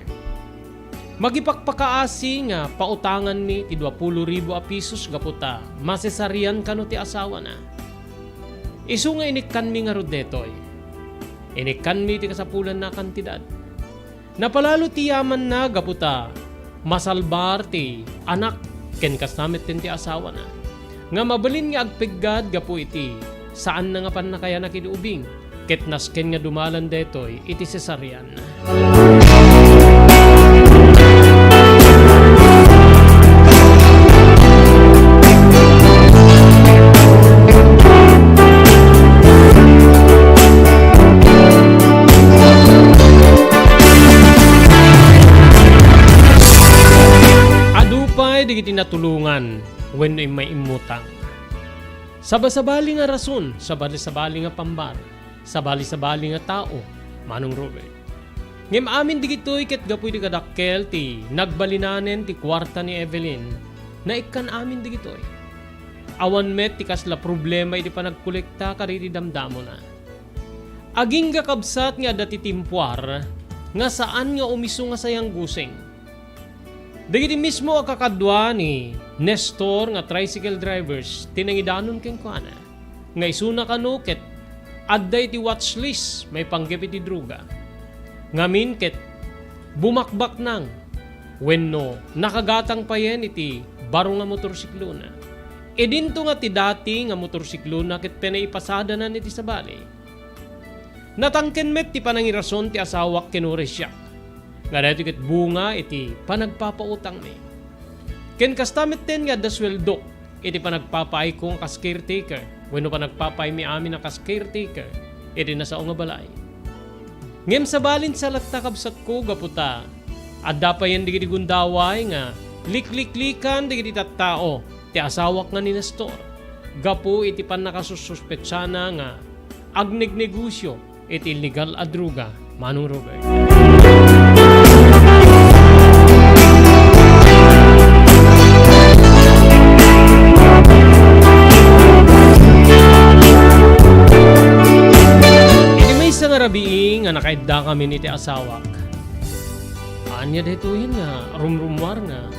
Magipakpakaasi nga pautangan mi ti 20,000 a pisos gaputa masesarian kano ti asawa na. Isu nga inikan mi nga rodetoy. Inikan mi ti kasapulan na kantidad. Napalalo ti yaman na gaputa masalbar ti anak ken kasamit tin ti asawa na. Nga mabalin nga agpiggad gapu iti saan na nga pan na kaya nakinuubing ket nasken nga dumalan detoy iti sesarian. Adupay digiti natulungan wenno may imutang. Sabali nga rason, sabali nga pambar, sabali nga tao, Manong Robert. Ngem amin digitoy ket gapuy di kadakkel ti nagbalinanen ti kwarta ni Evelyn na ikkan amin digitoy. Awan met ti kasla problema iti panagkolekta kariti damdamo na. Aging kakabsat nga dati timpuar nga saan nga umiso nga sayang gusing. Digiti mismo ang kakadwa ni Nestor nga tricycle drivers tinangidanon ken kuana. Nga isuna kano ket adday ti watchlist may panggep iti druga. Ngamin ket bumakbak nang wenno nakagatang pa yen iti baro nga motorsiklo na. E dinto nga ti dati nga motorsiklo na ket pinaipasada na iti sabali. Natangken met ti panangirason ti asawak ken oresyak. Nga dito ket bunga iti panagpapautang mi. Ken kastamit ten nga dasweldo iti panagpapaay kong kas caretaker. Wenno panagpapaay mi amin na kas caretaker iti nasao nga balay. Ngem sabalin sa latakabsat ko gaputa adda pa yen digiti gundaway nga likliklikan digiti tattao ti asawak nga ni Nestor. Gapu iti panakasususpetsana nga agnegnegosyo iti illegal a druga, Manong Robert. Rabiing nga nakaidda kami ni ti asawak. Anya dito yun nga, rumrumwar nga,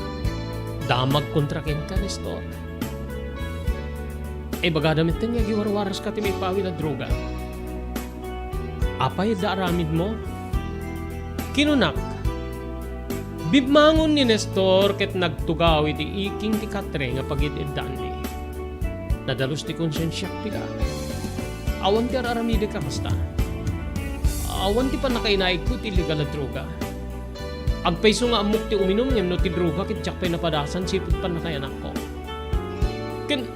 damag kontrakin ka, Nestor. E bagadamit nga giwarwaras ka ti may pawi na droga. Apay da aramid mo? Kinunak. Bibmangon ni Nestor ket nagtugaw iti iking ti katre nga pagid-iddaan ni. Nadalos ti konsensyak pila. Awan ti aramide ka kasta. Awan ti panakainaig ko ti illegal na droga. Agpaiso nga amok ti uminom niyam no ti droga ket tsak pay napadasan sipot panakayanak ko. Ken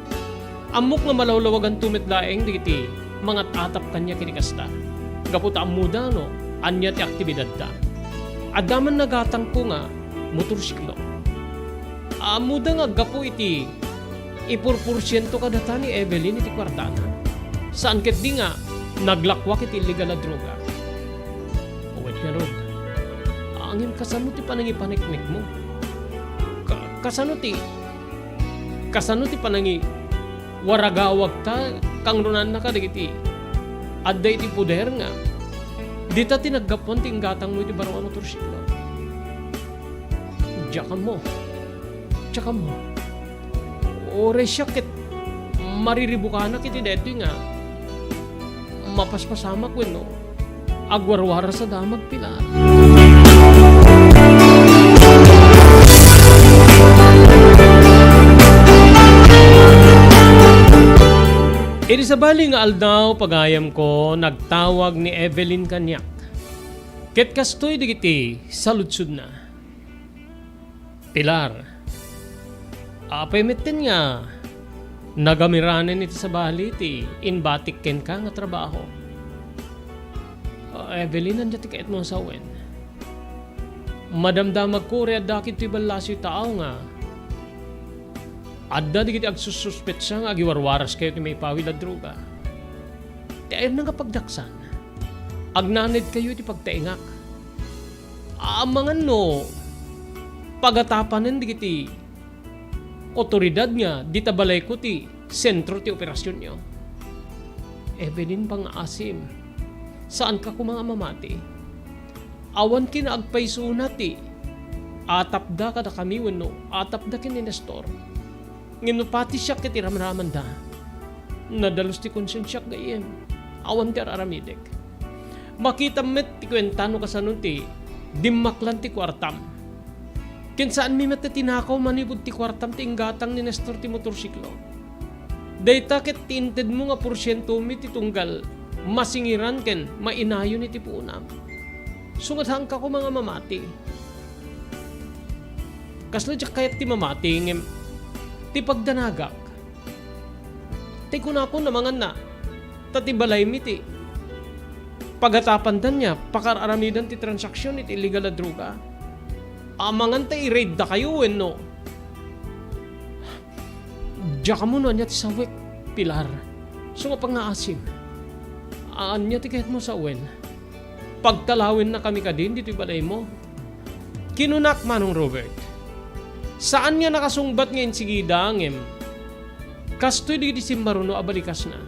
amok nga malawlawagan tumet laeng digiti mangat atap kanya kinikasta. Gaputa amuda no anya ti aktibidad da. Adaman nagatang ko nga motorsiklo. Amuda nga gapu iti ipurporsyento kadata ni Evelyn iti kwartana. Saan ket di nga naglakwak iti illegal na droga. Rod, angin kasano ti panangipaniknik mo? Kasano ti panangi waragawag ta kang runan na kadigiti adday ti puder nga dita tinaggapuan ti inggatang mo iti barawan motorsiklo. Tsaka mo ore siya ket mariribukanak iti deto nga mapaspasamak wenno agwarwara sa damag pila. Iti sabali nga aldaw pagayam ko nagtawag ni Evelyn kanyak. Ket kastoy digiti saludsud na. Pilar. Apay metten nga nagamiranen iti sabali ti inbatik ken ka nga trabaho. Evelyn, nandiyan ti kaet mo sa uwen. madamdamag ko rin dakit ti balasyo tao nga. Adda di kiti agsususpet siya nga agiwarwaras kayo ti may pawil at droga. Ti ayun nga pagdaksan. Agnanid kayo ti pagtaingak. Amangan no, pagatapanan di kiti otoridad nga, di tabalay ko ti sentro ti operasyon nyo. Evelyn pang asim, saan ka kumanga mamati? Awan kinaagpaysuna ti, atapda kada kami wano, atapda kini Nestor. Nginupati siya kiti ramraman da, nadalos ti konsensyak gayem, awan ti araramidek. Makita met ti kwentano kasanon ti, dimmaklan ti kwartam. Kinsaan mi met tinakaw manibod ti kwartam ti inggatang ni Nestor ti motorsiklo. Dayta ket tinted mo nga porsyento mi ti tunggal masingiran ken mainayo ni ti puunam. Sungadhang ka ko mga mamati. Kasla diyak kayat ti mamati ngem ti pagdanagak. Ti kunako namangan na tatibalay mi ti pagatapan dan niya pakararamidan ti transaksyon iti illegal na droga. Amangan ta i-raid da kayo no. Diya ka muna niya ti sawik, Pilar. So nga pang-aasim. Aan niya ti kahit mo sa uwen. Pagtalawin na kami ka din, dito'y balay mo. Kinunak manong Robert. Saan nga nakasungbat ngayon si Gidangem? Kastoy di simbaruno abalikas na.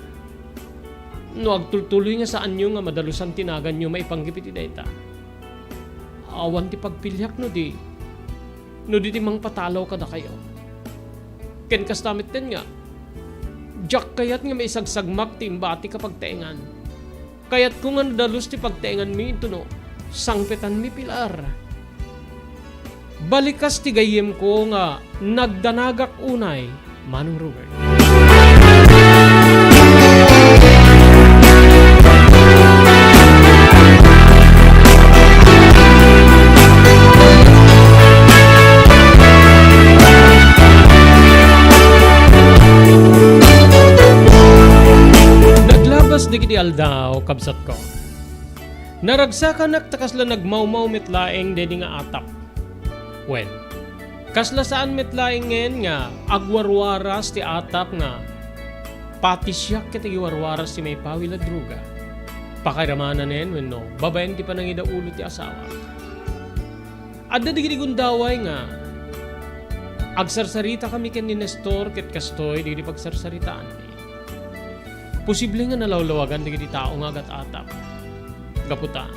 No agtultuloy nga saan nyo nga madalusan tinagan nyo maipanggipit ita. Awan ti pagpilyak no di ti mang patalaw kada kayo. Ken kastamit din nga, jak kayat nga may isagsagmak ti imbati kapag taingan. Kayat kung nga nadalus ti pagtaingan mi ito no, sangpetan mi Pilar. Balikas ti gayem ko nga nagdanagak unay, Manong Robert. Digiti aldaw, kabsat ko. Naragsakan takasla nagmaumaw mitlaeng dedi nga atap. When, kasla saan mitlaeng ngen nga agwarwaras ti atap nga patisyak kiti giwarwaras ti may pawil at druga. Pakairamanan nen when no, babayan ti panangida ulo ti asawa. Adda digiti gundaway nga agsarsarita kami ken ni Nestor ket kastoy digiti pagsarsaritaan ni. Posible nga nalawlawagan digiti tao nga agat atap. Gaputa,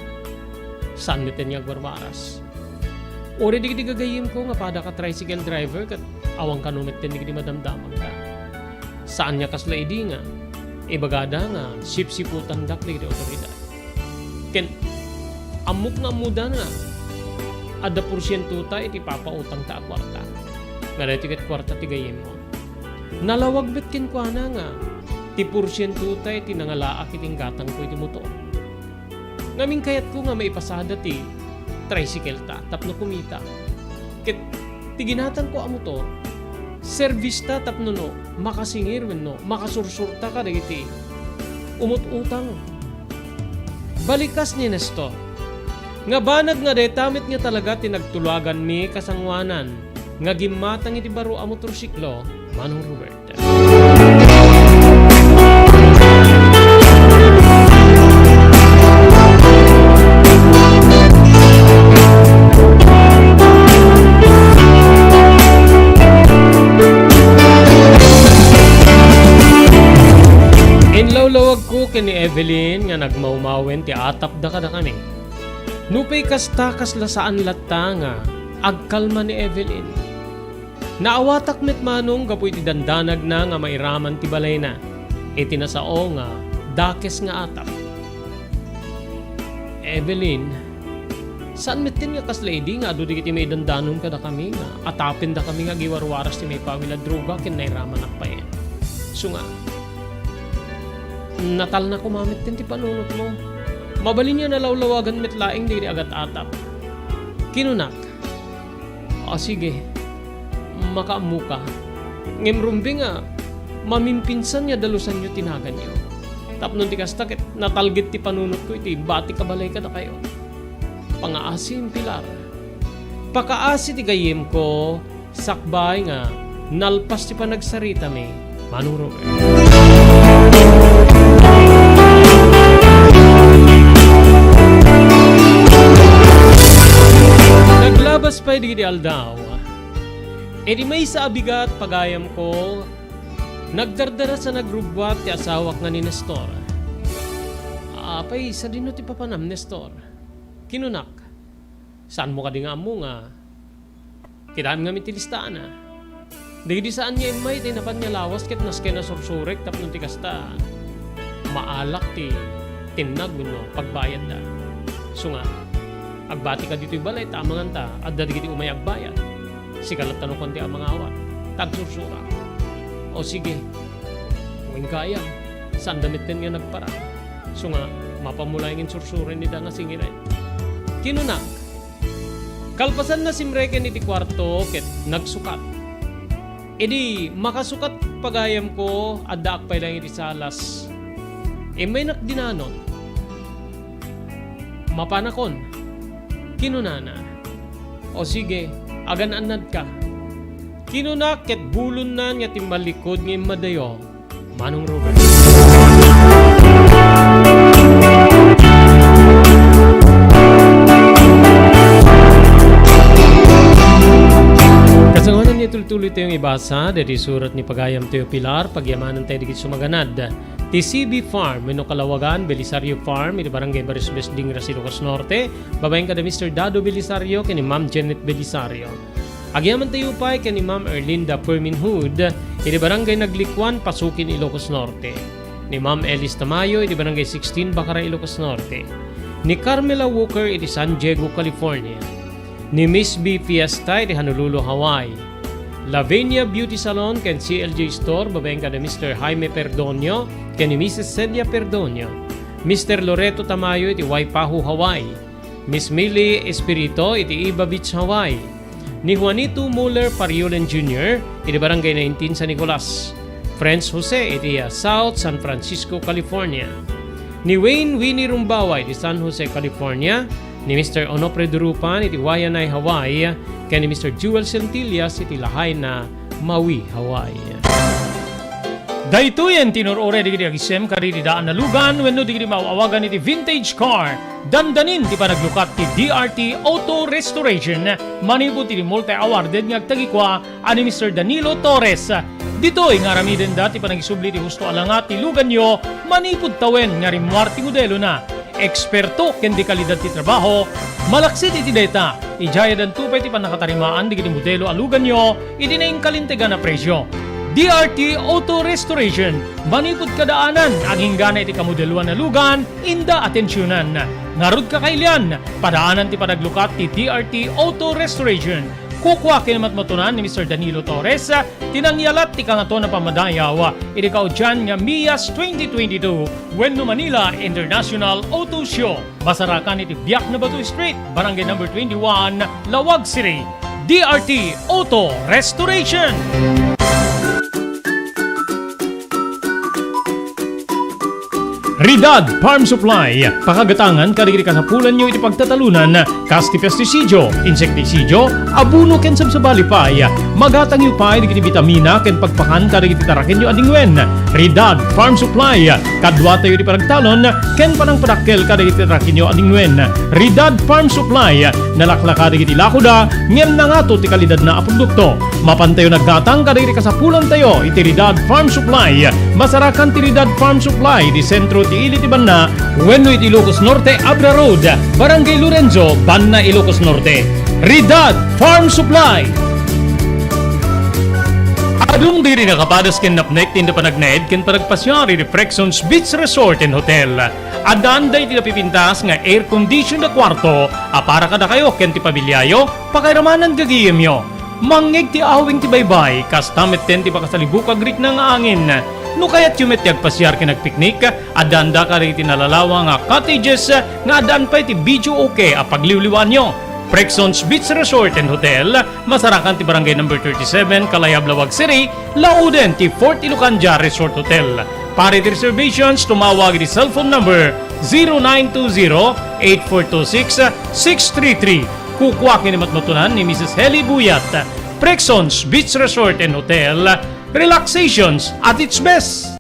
saan niten nga agwarwaras. Ori digiti gagayim ko nga pada ka tricycle driver kat awang kanunit ten digiti madamdaman ka. Saan niya kasla idi nga, ibagada nga sip-siputan dak digiti otoridad. Ken, amok nga muda nga, ada porsyento ta iti papautang ta akwarta. Nga na iti kwarta ti gayim mo. Nalawag bet ken kwa na nga, ti porsyento tayo tinangalaak iting gatang ko iti motor. Ngaming kayat ko nga maipasada ti tricycle ta, tapno kumita. Ket ti ginatan ko ang motor, service ta tapno no, makasingir men no, makasursurta ka dagiti umut-utang. Balikas ni Nestor. Nga banag nga detamit nga talaga tinagtulagan mi kasangwanan, nga gimatang iti baro ang motorsiklo, Manong Robert. Inlawlawag ko kini Evelyn nga nagmaumawen ti atap da kada kami. Nupay kasta kaslasaan latta nga agkalma ni Evelyn. Naawatak met manong gapoy ti dandanag na nga mairaman ti balay na. Iti nasao nga dakes nga atap. Evelyn, saan metin nga kaslady nga adu digiti may dandanon kada kami nga atapin da kami nga giwarwaras ti may pawila droga ken nairaman akpayen. So nga, natal na kumamit din ti panunot mo. Mabalin niya nalawlawagan metlaing di agat atap. Kinunak. O sige, makaamuka. Ngimrumbi nga, mamimpinsan niya dalusan niyo tinagan niyo. Tapnon ti kastakit, natalgit ti panunot ko iti, bati kabalay ka na kayo. Pangaasim, Pilar. pakaasi ti gayem ko, sakbay nga, nalpas ti panagsarita mi, Manong Robert. Naglabas pa di aldaw. Edi may sa abigat pagayam ko, nagdardara sa nagrubwat ti asawak nga ni Nestor. Apay, sa dino ti papanam, Nestor. Kinunak. Saan mo ka di nga mo nga? Kidaan nga mitilistaan na. Di saan niya imay, di napan niya lawas, ket nas kaya nasursurek, tapos ti kasta. Maalak ti tinag mo, pagbayad na. So nga, agbati ka dito balay, tamangan ta, at dadigiti umay agbayad. Sikalat tanong konti ang mga awat, tagsursura. O sige, huwing kaya, saan damit din nga nagpara. So nga, mapamulay ngin sursurin ni da nga singiray. Kinunak, kalpasan na simreken iti kwarto, ket nagsukat. Edi, makasukat pagayam ko, at daak pa lang iti salas. E may nakdinanon. Mapanakon, kinunana. O sige, agan-anad ka. Kinunak ket bulon na nga timmalikod ng madayo, Manong Robert. Kasangonan niya tuloy-tuloy tayong ibasa dari surat ni Pagayam Teo Pilar, pagyamanan tayo digit sumaganad. TCB Farm, Mino Kalawagan, Belisario Farm, iti Barangay Barisbes Dingra, Ilocos Norte. Babaeng kada Mr. Dado Belisario, kani Ma'am Janet Belisario. Agyaman tayo pa kani Ma'am Erlinda Perminhood, iti Barangay Naglikwan, Pasukin, Ilocos Norte. Ni Ma'am Elis Tamayo, iti Barangay 16, Bacara, Ilocos Norte. Ni Carmela Walker, iti San Diego, California. Ni Miss B. Fiesta, iti Honolulu, Hawaii. Lavenia Beauty Salon ken CLJ Store, babaeng kada Mr. Jaime Perdonio ken ni Mrs. Celia Perdonio. Mr. Loreto Tamayo iti Waipahu, Hawaii. Miss Millie Espirito iti Iba Beach, Hawaii. Ni Juanito Muller Pariolen Jr. iti Barangay 19 San Nicolas. Friends Jose iti South San Francisco, California. Ni Wayne Winnie Rumbawa iti San Jose, California. Ni Mr. Onofre Durupan iti Waianae, Hawaii. Kaya ni Mr. Jewel Centillas iti Lahaina, Maui, Hawaii. Daytoyen tinurore digiti agisem karidi daan na lugan wenno digiti mawawagan iti vintage car. Dandanin ti panaglukat ti DRT Auto Restoration. Manipod ti multi-awarded nga agtagikwa ani Mr. Danilo Torres. Ditoy nga ramiden dati panagisubli ti husto alangat ti lugan nyo, manipod tawen nga rimwarti modelo na. Eksperto ken di kalidad ti trabaho, malaksit iti data, ijaya dan tupay ti panakatarimaan di kiti modelo alugan nyo, iti na kalintegan na presyo. DRT Auto Restoration, manipod kadaanan, aging gana iti kamodeluan na lugan, inda atensyonan. Ngarod kakailian, padaanan ti panaglukat ti DRT Auto Restoration. Kukwa kinamatmatunan ni Mr. Danilo Torres, tinangyalat ti kangato na pamadayaw, iti kaudyan nga Mias 2022, Wenno Manila International Auto Show. Basarakan iti Biak na Batu Street, Barangay number 21, Lawag City. DRT Auto Restoration. Ridad Farm Supply, pakagatangan kadigiti kasapulan nyo iti pagtatalunan, kasti pesticidio, insekticidio, abuno ken sabsabalipay, magatang yu pay digiti vitamina ken pagpakan kadigiti taraken nyo adingwen. Ridad Farm Supply, kadwa tayo di paragtalon ken panang padakkel kadigiti taraken nyo adingwen. Ridad Farm Supply, nalaklaka digiti lakoda, ngem nangato ti kalidad na produkto. Mapantayo naggatang kadigiti kasapulan tayo iti Ridad Farm Supply. Masarakan ti Ridad Farm Supply di sentro ti Iliti Banna, wenno iti Ilocos Norte, Abra Road, Barangay Lorenzo, Banna, Ilocos Norte. Ridad Farm Supply. Adung diri nakapadas ken napnek tinda panagnaed ken panagpasyari di Frexons Beach Resort and Hotel. Adan day ti napipintas nga air condition na kwarto, para kada kayo ken ti pabilyayo, pakairamanan gagiyem yo. Mangeg ti awing ti baybay, kastamet ten ti pakasalibuk agrik na nga angin. No kaya't yumet yagpasyar ka nagpiknik, adanda ka rin tinalalawa nga cottages, nga adan pa iti video okay pagliwliwan nyo. Frexons Beach Resort and Hotel, masarakan ti Barangay number 37, Kalayab, Lawag City, Lauden ti Fort Ilocanja Resort Hotel. Para iti reservations, tumawag iti cellphone number 0920-8426-633. Kukwakin ni matmatunan ni Mrs. Heli Buyat, Prexons Beach Resort and Hotel, relaxations at its best.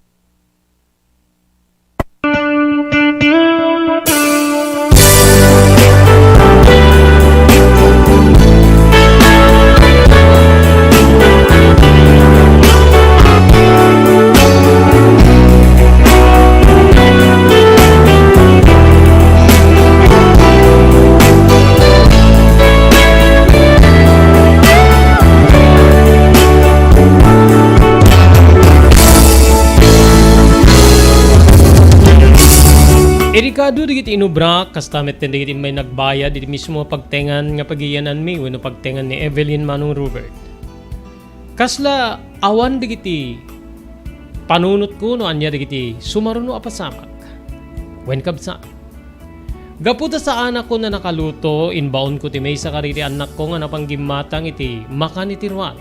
Erikado digit inubra, kastamit din digit may nagbayad, di mismo pagtengan nga pagiyanan mi, wano pagtengan ni Evelyn Manong Robert. Kasla awan digiti, panunot ko no anya digiti, sumaruno apasamak. Wen kabsa. Gaputa sa anak ko na nakaluto, inbaon ko ti may sa kariri anak ko nga napanggimatang iti makan iti ruwal.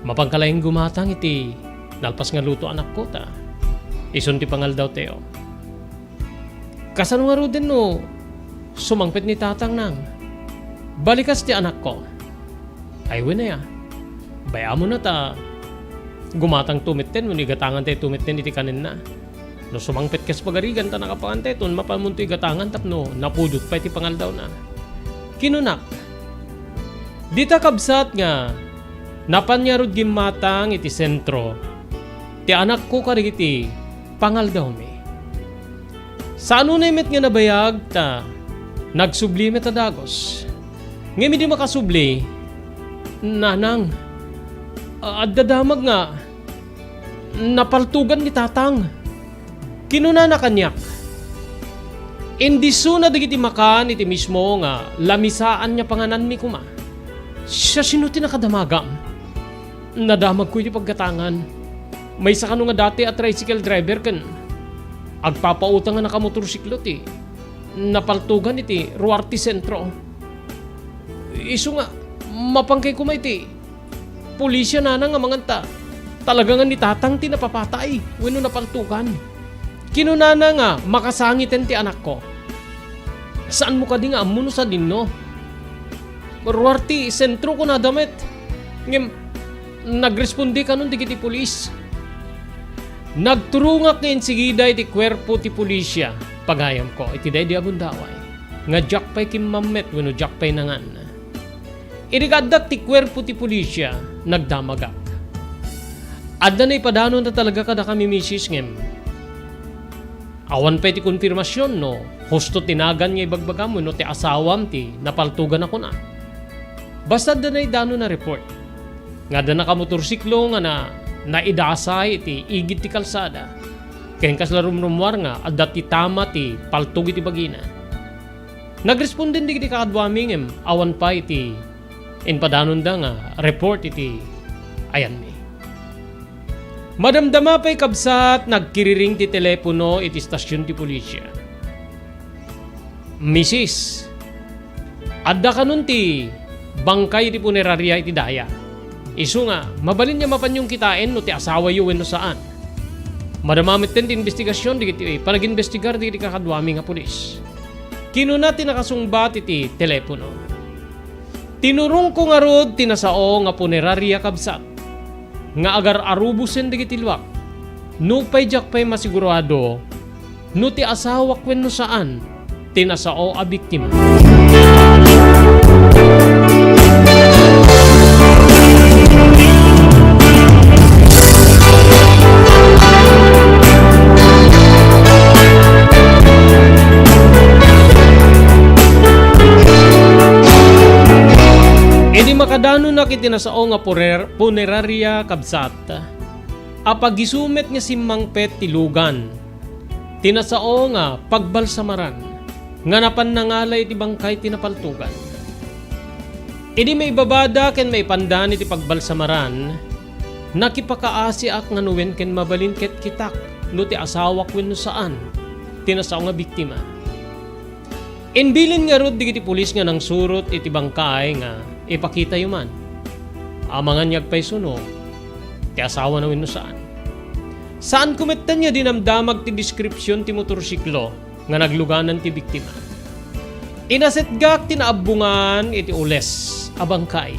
Mapangkalayang gumatang iti, nalpas nga luto anak ko ta. Isun ti pangal daw teo. Kasano nga ro din no, sumangpit ni tatang nang. Balikas ti anak ko. Ay na ya. Baya mo na ta. Gumatang tumitten, gatangan tayo tumitten iti kanin na. No sumangpit kas pagarigan ta nakapangan tayo, mapamunto gatangan tapno, napudot pa iti pangal daw na. Kinunak. Dita kabsat nga, napanyarod gimatang iti sentro. Ti anak ko karigiti, pangal daw mi. Sa ano na imet nga nabayag ta, nagsubli met dagos. Ngayon di makasubli, nanang, at dadamag nga, napaltugan ni tatang. Kinuna na kanyak. Indiso na digiti makan iti mismo nga, lamisaan niya panganan mi kuma. Siya sinuti nakadamagam. Nadamag ko iti pagkatangan. May sakano nga dati at tricycle driver kan. Agpapautang nga nakamotorsiklo ti. Napaltugan iti Ruarte Sentro. Isu nga, mapangkay ko iti. Pulisya na nga manganta. Talaga nga ni tatang ti napapatay. Weno napaltugan. Kinunana nga, makasangiten ti anak ko. Saan mo ka di nga amuno sa dinno? Ruarte Sentro ko na damit. Ngem, nagrespondi ka nun digiti pulis. Nagturungak ngayon sigida iti kwerpo ti pulisya. Pagayam ko, iti day di abundaway. Nga jakpay kimmamet, wano jakpay nangan. Irigadak ti kwerpo ti pulisya, nagdamagak. Adda na ipadanon na talaga kada kami misis ngem. Awan pa iti konfirmasyon no, husto tinagan nga ibagbagam no, ti asawam ti napaltugan ako na. Basta da na idano na report. Nga da na kamotorsiklo nga na naidasay iti igit ti kalsada. Kaya kaslarumrumwar nga at dati tama ti paltug iti bagina. Nagresponden di iti kakadwamingem awan pa iti inpadanon da nga report iti ayan mi. Madamdama pa'y kabsat nagkiriring ti telepono iti stasyon ti pulisya. Misis, adda ka nun ti bangkay iti punerarya iti daya. Isu nga, mabalin niya mapanyong kitain no ti asawa yu no saan. Madamamit din ti investigasyon di iti panag-investigar di iti kakadwami nga pulis. Kinuna ti nakasungbat iti telepono. Tinurong ko nga rod tinasao nga punerarya kabsat. Nga agar arubusen di iti luwak. No pay jak pay masigurado no ti asawa kwen no saan tinasao a biktima. Hindi makadano na kitinasao nga punerarya kabsat. Apagisumet nga simmangpet tilugan. Tinasao nga pagbalsamaran. Nga napan nangalay ti bangkay tinapaltugan. Idi may babada ken may pandan iti pagbalsamaran. Nakipakaasi ak nga nuwen ken mabalin ket kitak. No ti asawa kwen no saan. Tinasao nga biktima. Inbilin nga rod digiti pulis nga nang surot iti bangkay nga ipakita yuman. Amangan yagpay suno, ti asawa na wino saan. Saan kumetan niya dinamdamag ti deskripsyon ti motorsiklo nga nagluganan ti biktima. Inasetgak tinaabungan iti ules abangkay.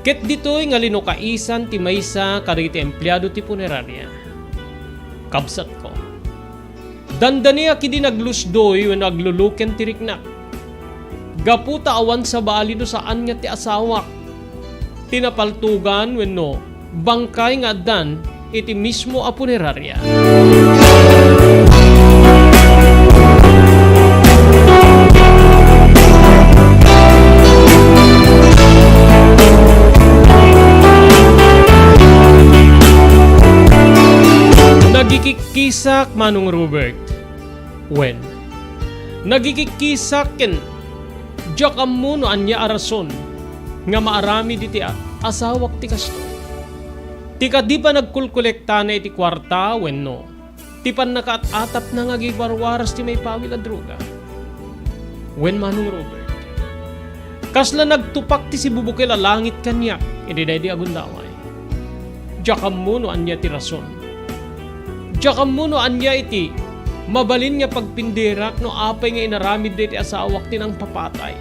Ket ditoy nga linukaisan ti maysa kadagiti empleyado ti punerarya. Kabsat ko. Dandaniya kidi naglusdoy when nagluluken ti riknak. Gaputa awan sa bali no saan nga ti asawak. Tinapaltugan when no bangkay nga dan iti mismo a punerarya. Nagikikisak Manong Robert. When? Nagikikisakin Diyak amuno anya arason nga maarami diti asawak ti kasto. Ti di pa nagkulkolekta na iti kwarta wenno. Ti pan nakaat-atap na nga gibarwaras ti may pawil a droga. When Manong Robert. Kasla nagtupak ti si Bubukel a langit kanya iti di agundaway. Diyak amuno anya ti rason. Diyak amuno anya iti mabalin nga pagpindirak no apay nga inaramid iti asawak tinang papatay.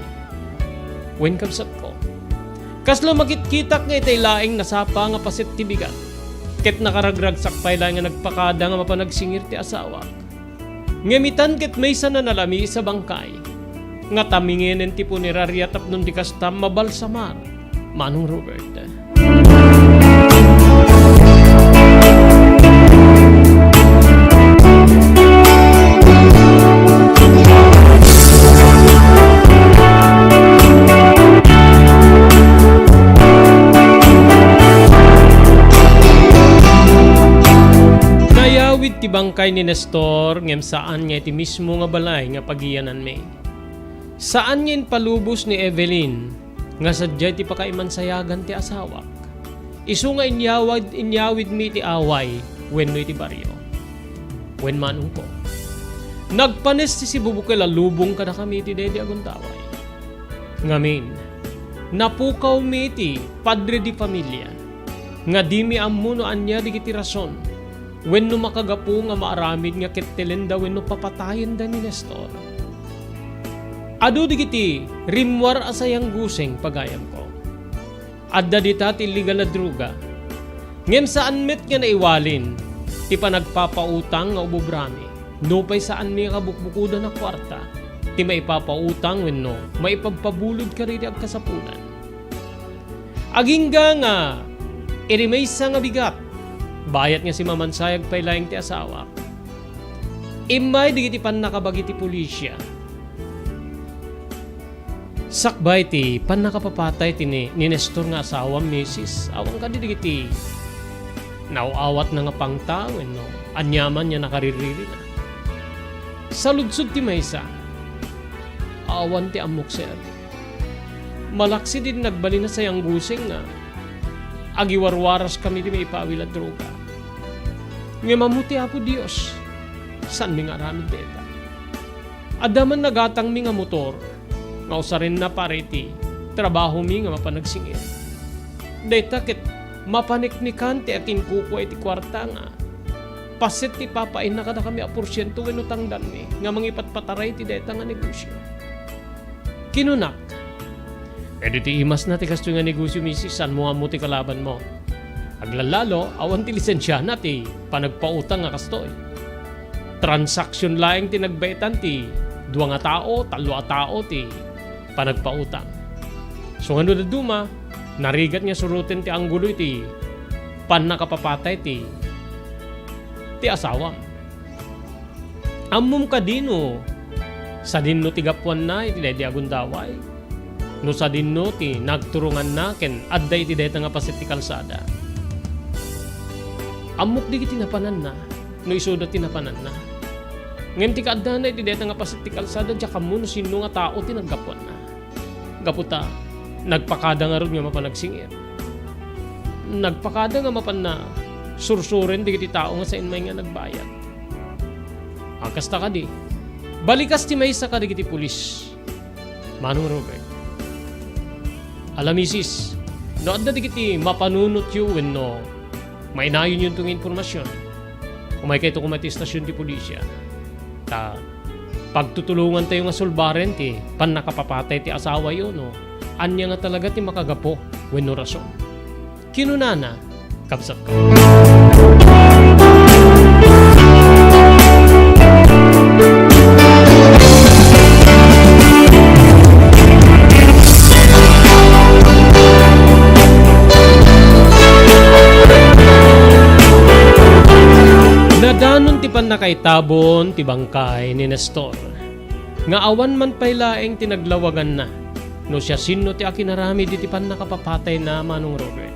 When kabsat ko. Kaslo makitkitak nga itay laing nasapa nga pasit ti bigat. Ket nakaragrag sakpay lang nga nagpakada nga mapanagsingir ti asawak. Ngemitan ket maysa na nalami sa bangkay. Nga tamingenen ti punerarya tapnon di kastam mabalsamar. Manong Robert. Ti bangkay ni Nestor ngem saan nga iti mismo nga balay nga pagiyanan me. Saan nga palubos ni Evelyn nga sadya ti pakaimansayagan ti asawak. Isu nga inyawid mi ti away wenno iti baryo. Wen Manong ko. Nagpanes ti si Bubukel a lubong kada kami ti dedi aguntaway. Ngamin, napukaw mi ti padre di pamilya nga di mi amuno anya di kiti rason. Wenno makagapu nga maaramid nga kettelen da wenno papatayen da ni Nestor. Adu digiti rimwar asayang guseng pagayam ko. Adda dita ti illegal na druga. Ngem saan met nga naiwalin ti panagpapautang nga ububrami. No pay saan mi kabukbukuda na kwarta ti maipapautang wenno maipagpabulod ka rin ag kasapunan. Agingga nga irimaysa nga bigat. Bayat nga si mamansayag pay laing ti asawa. Imay digiti pan nakabagi ti pulisya. Sakbay ti pan nakapapatay ti ni Nestor nga asawa misis. Awang ka digiti nauawat na nga pangtawen no. Anyaman niya nakaririri na. Sa ludsud ti maysa. Awan ti amok sir. Malaksi din nagbali na sayang gusing nga. Agiwarwaras kami di may ipawil at droga. Nga mamuti apo Diyos. San mi nga ramid deta. Adaman nagatang mi nga motor. Nga usarin na pariti. Trabaho mi nga mapanagsingir. Deta ket mapaniknikan ti atin kuko iti kwarta nga. Pasit ti papain na kada kami a porsyento wenno tangdan mi. Nga mangipatpataray ti deta nga negosyo. Kinunak. Pwede ti imas na ti kasto nga negosyo misis, san mo nga mo ti kalaban mo. Aglalalo, awan ti lisensya na ti panagpautang nga kastoy. Transaksyon laing ti nagbaitan ti 2 nga tao, 3 nga tao ti panagpautang. So nga na duma, narigat nga surutin ti anggulo ti pan nakapapatay ti asawam. Amum ka dino, sa dinno ti gapuan na iti ledi agundaway. No sa dinno ti nagturungan na ken adday ti deta nga pasit ti kalsada. Amok di kiti napanan na no isudot ti napanan na. Ngem ti kaadda na iti deta nga pasit ti kalsada diya kamo no sino nga tao ti naggapuan na. Gaputa nagpakada nga ron nga mapanagsingir. Nagpakada nga mapan na sursuren di kiti tao nga sa inmay nga nagbayad. Kasta ka di. Balikas ti maysa ka di kiti pulis. Manong Robert. Alamisis, no adda digiti mapanunot yu wenno mainayon yun tong informasyon. Umay kayo kumati stasyon di pulisya. Ta Pagtutulungan tayo nga sulbaren ti pan nakapapatay ti asawa yun, no? Anya nga talaga ti makagapo wenno rason. Kinunana, kabsat ko. Nadanon ti pan nakaitabon ti bangkay ni Nestor. Nga awan man pay laeng tinaglawagan na. No siya sino ti akinarami di ti pan nakapapatay na Manong Robert.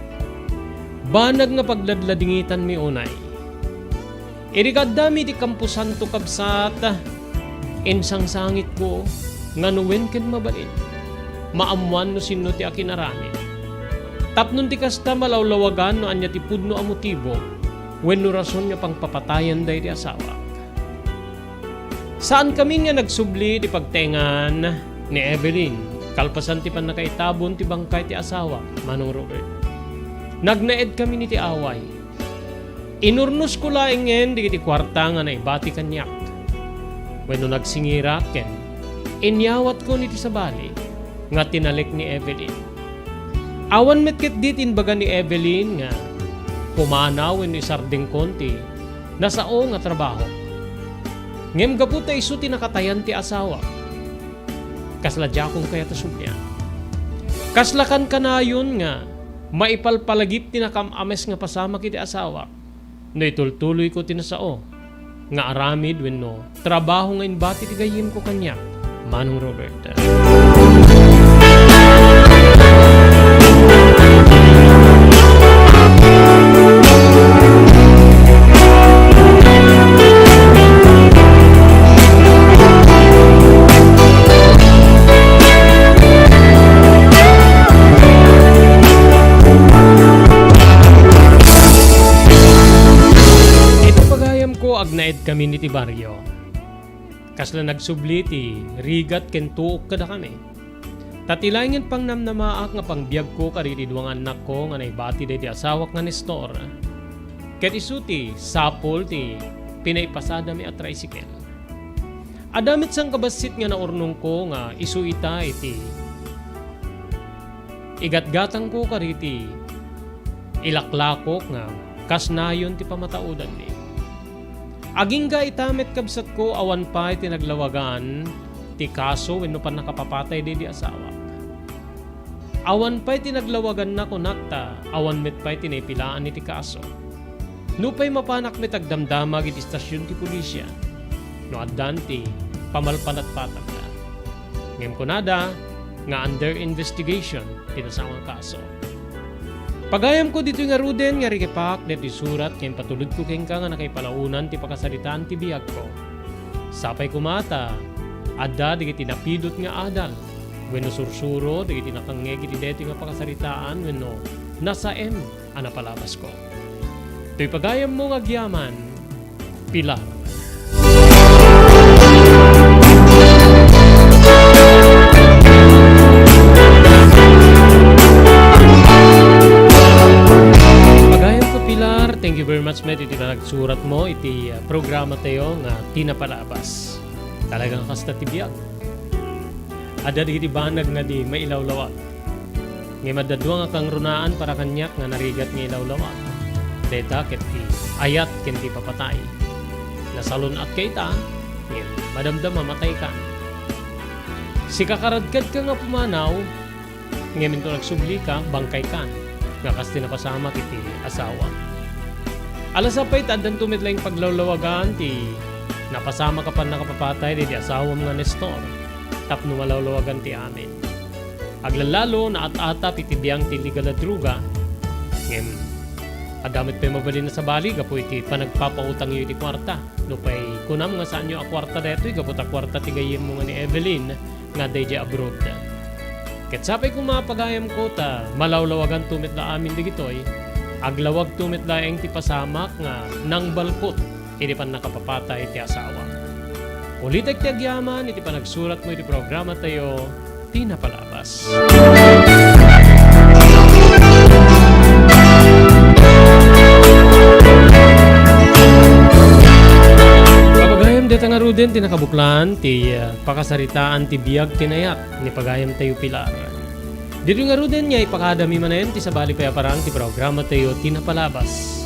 Banag nga pagladladingitan mi unay. Irikad dami ti kampusan to kabsat. Insang sangit ko nga nuwen ken mabalin. Maamuan no sino ti akinarami. Tapnon ti kasta malawlawagan no anya ti pudno a motibo. Wenno rason nga pangpapatayan day ti asawa. Saan kami nga nagsubli ti pagtengan ni Evelyn? Kalpasan ti pan nakaitabon ti bangkay ti asawa, Manong Robert. Nagnaed kami ni ti away. Inurnos ko laingen di ti kwarta nga naibati kanyak. Wenno nagsingira ken, inyawat ko ni ti sabali nga tinalik ni Evelyn. Awan metket ditin baga ni Evelyn nga pumanaw wenno isarding konti nasao nga trabaho. Ngem gaputa isu ti nakatayan ti asawa. Kasladya kong kaya tasubyan. Kaslakan ka na yun nga, maipalpalagip tinakamames nga pasama kiti asawa. No itultuloy ko tinasao, nga aramid wenno trabaho nga inbati ti gayim ko kanya, Manong Robert. Agnaed kami ni ti baryo. Kasla nagsubli ti rigat ken tuok kada kami. Tatilayngen pang namnamaak nga pangbiag ko kariti duang anak ko nga naibati day ti asawak nga Nestor. Ket isu ti sapol ti pinaipasada mi a tricycle. Adamit sang kabasit nga naurnong ko nga isu ita iti igatgatang ko kariti ilaklakok nga kasnayon ti pamataudan ni. Agingga itamet kabsat ko awan pa iti naglawagan ti kaso wenno pan nakapapatay di asawa. Awan pa iti naglawagan na kunakta, awan met pa iti naipilaan iti kaso. No pa'y mapanak met agdamdamag iti istasyon ti pulisya. No addan ti pamalpanat patag na. Ngem kunada nga under investigation ti nasawang kaso. Pagayam ko dito nga ruden nga rikipak net isurat ken patulod ko ken ka nga nakaipalaunan ti pakasalitaan ti biag ko. Sapay kumata, adda digiti napidot nga adal. Wenno sursuro digiti nakangeg iti deti nga pakasalitaan wenno nasa ana palabas ko. To'y pagayam mo nga agyaman, Pilar. Thank you very much, Med. Iti na nagsurat mo, iti programa tayo nga tinapalabas. Talagang kasta tibiyag. Ada di iti banag nga di mailawlawat. Ngay madadwa nga kang runaan para kanyak nga narigat nga ilawlawat. Deta ket ti ayat ken ti papatay. Nasalun at kay ta, ngay madamdam mamatay ka. Si kakaradkad ka nga pumanaw, ngay minto nagsubli ka, bangkay ka. Nga kas tinapasama kiti asawa. Alasapay taddan tumitlayng paglawlawagan ti napasama ka pa nakapapatay di asawam nga Nestor tapno malawlawagan ti amin. Aglalalo na at-atap itibiyang ti legal na druga ngem adamit pa mabalin na sa bali gapo iti panagpapautang yu iti kwarta no pay kunam nga saan yu a kwarta deto'y gapot a kwarta ti gayem mo nga ni Evelyn nga day abroad. Ket sapay kung mapagayam ko ta malawlawagan tumit na amin digitoy aglawag tumit laeng ti pasamak nga nang balkot iti pan nakapapatay ti asawa. Ulit ti agyaman iti panagsurat mo iti programa tayo tinapalabas. Deta nga ruden tinakabuklan ti pakasaritaan ti biyag tinayak ni pagayam tayo pilar. Dito nga ruden niya ipakadami manen ti sabali payaparang ti programa tayo tinapalabas.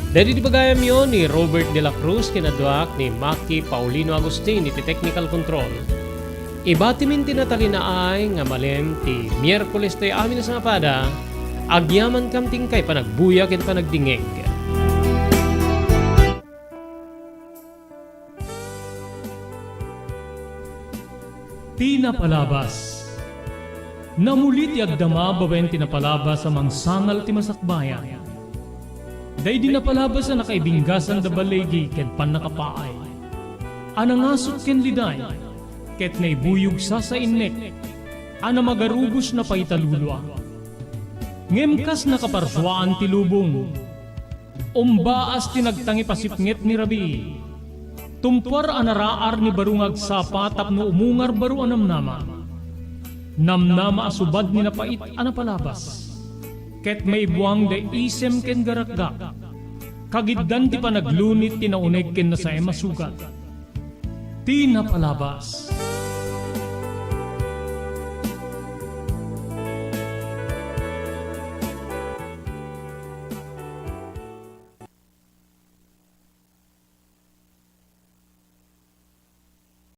Dari di pagayam yon ni Robert De La Cruz kinadwak ni Maki Paulino Agustin iti technical control. Iba timin tinatalina ay nga malem ti Miyerkules tayo amin na sa pada agyaman kam tingkay panagbuyak at panagdingeg. Tinapalabas. Namulit yagdama bawen tinapalabas amang sangal ti masakbayan. Day dinapalabas na nakaibinggasan da balegi ken pan nakapaay. Anangasot ken liday ket naibuyog sa innek. Ana magarubos na paitalulwa. Ngemkas nakaparswaan ti lubong. Umbaas tinagtangi pasipnget ni Rabi. Tumpar anaraar ni barungag sapa tapno umungar baru anamnama. Namnama asubad ni napait anapalabas. Ket may buwang da isem ken garakgak. Kagiddan ti panaglunit tinauneg ken na sa emasugat. Tinapalabas.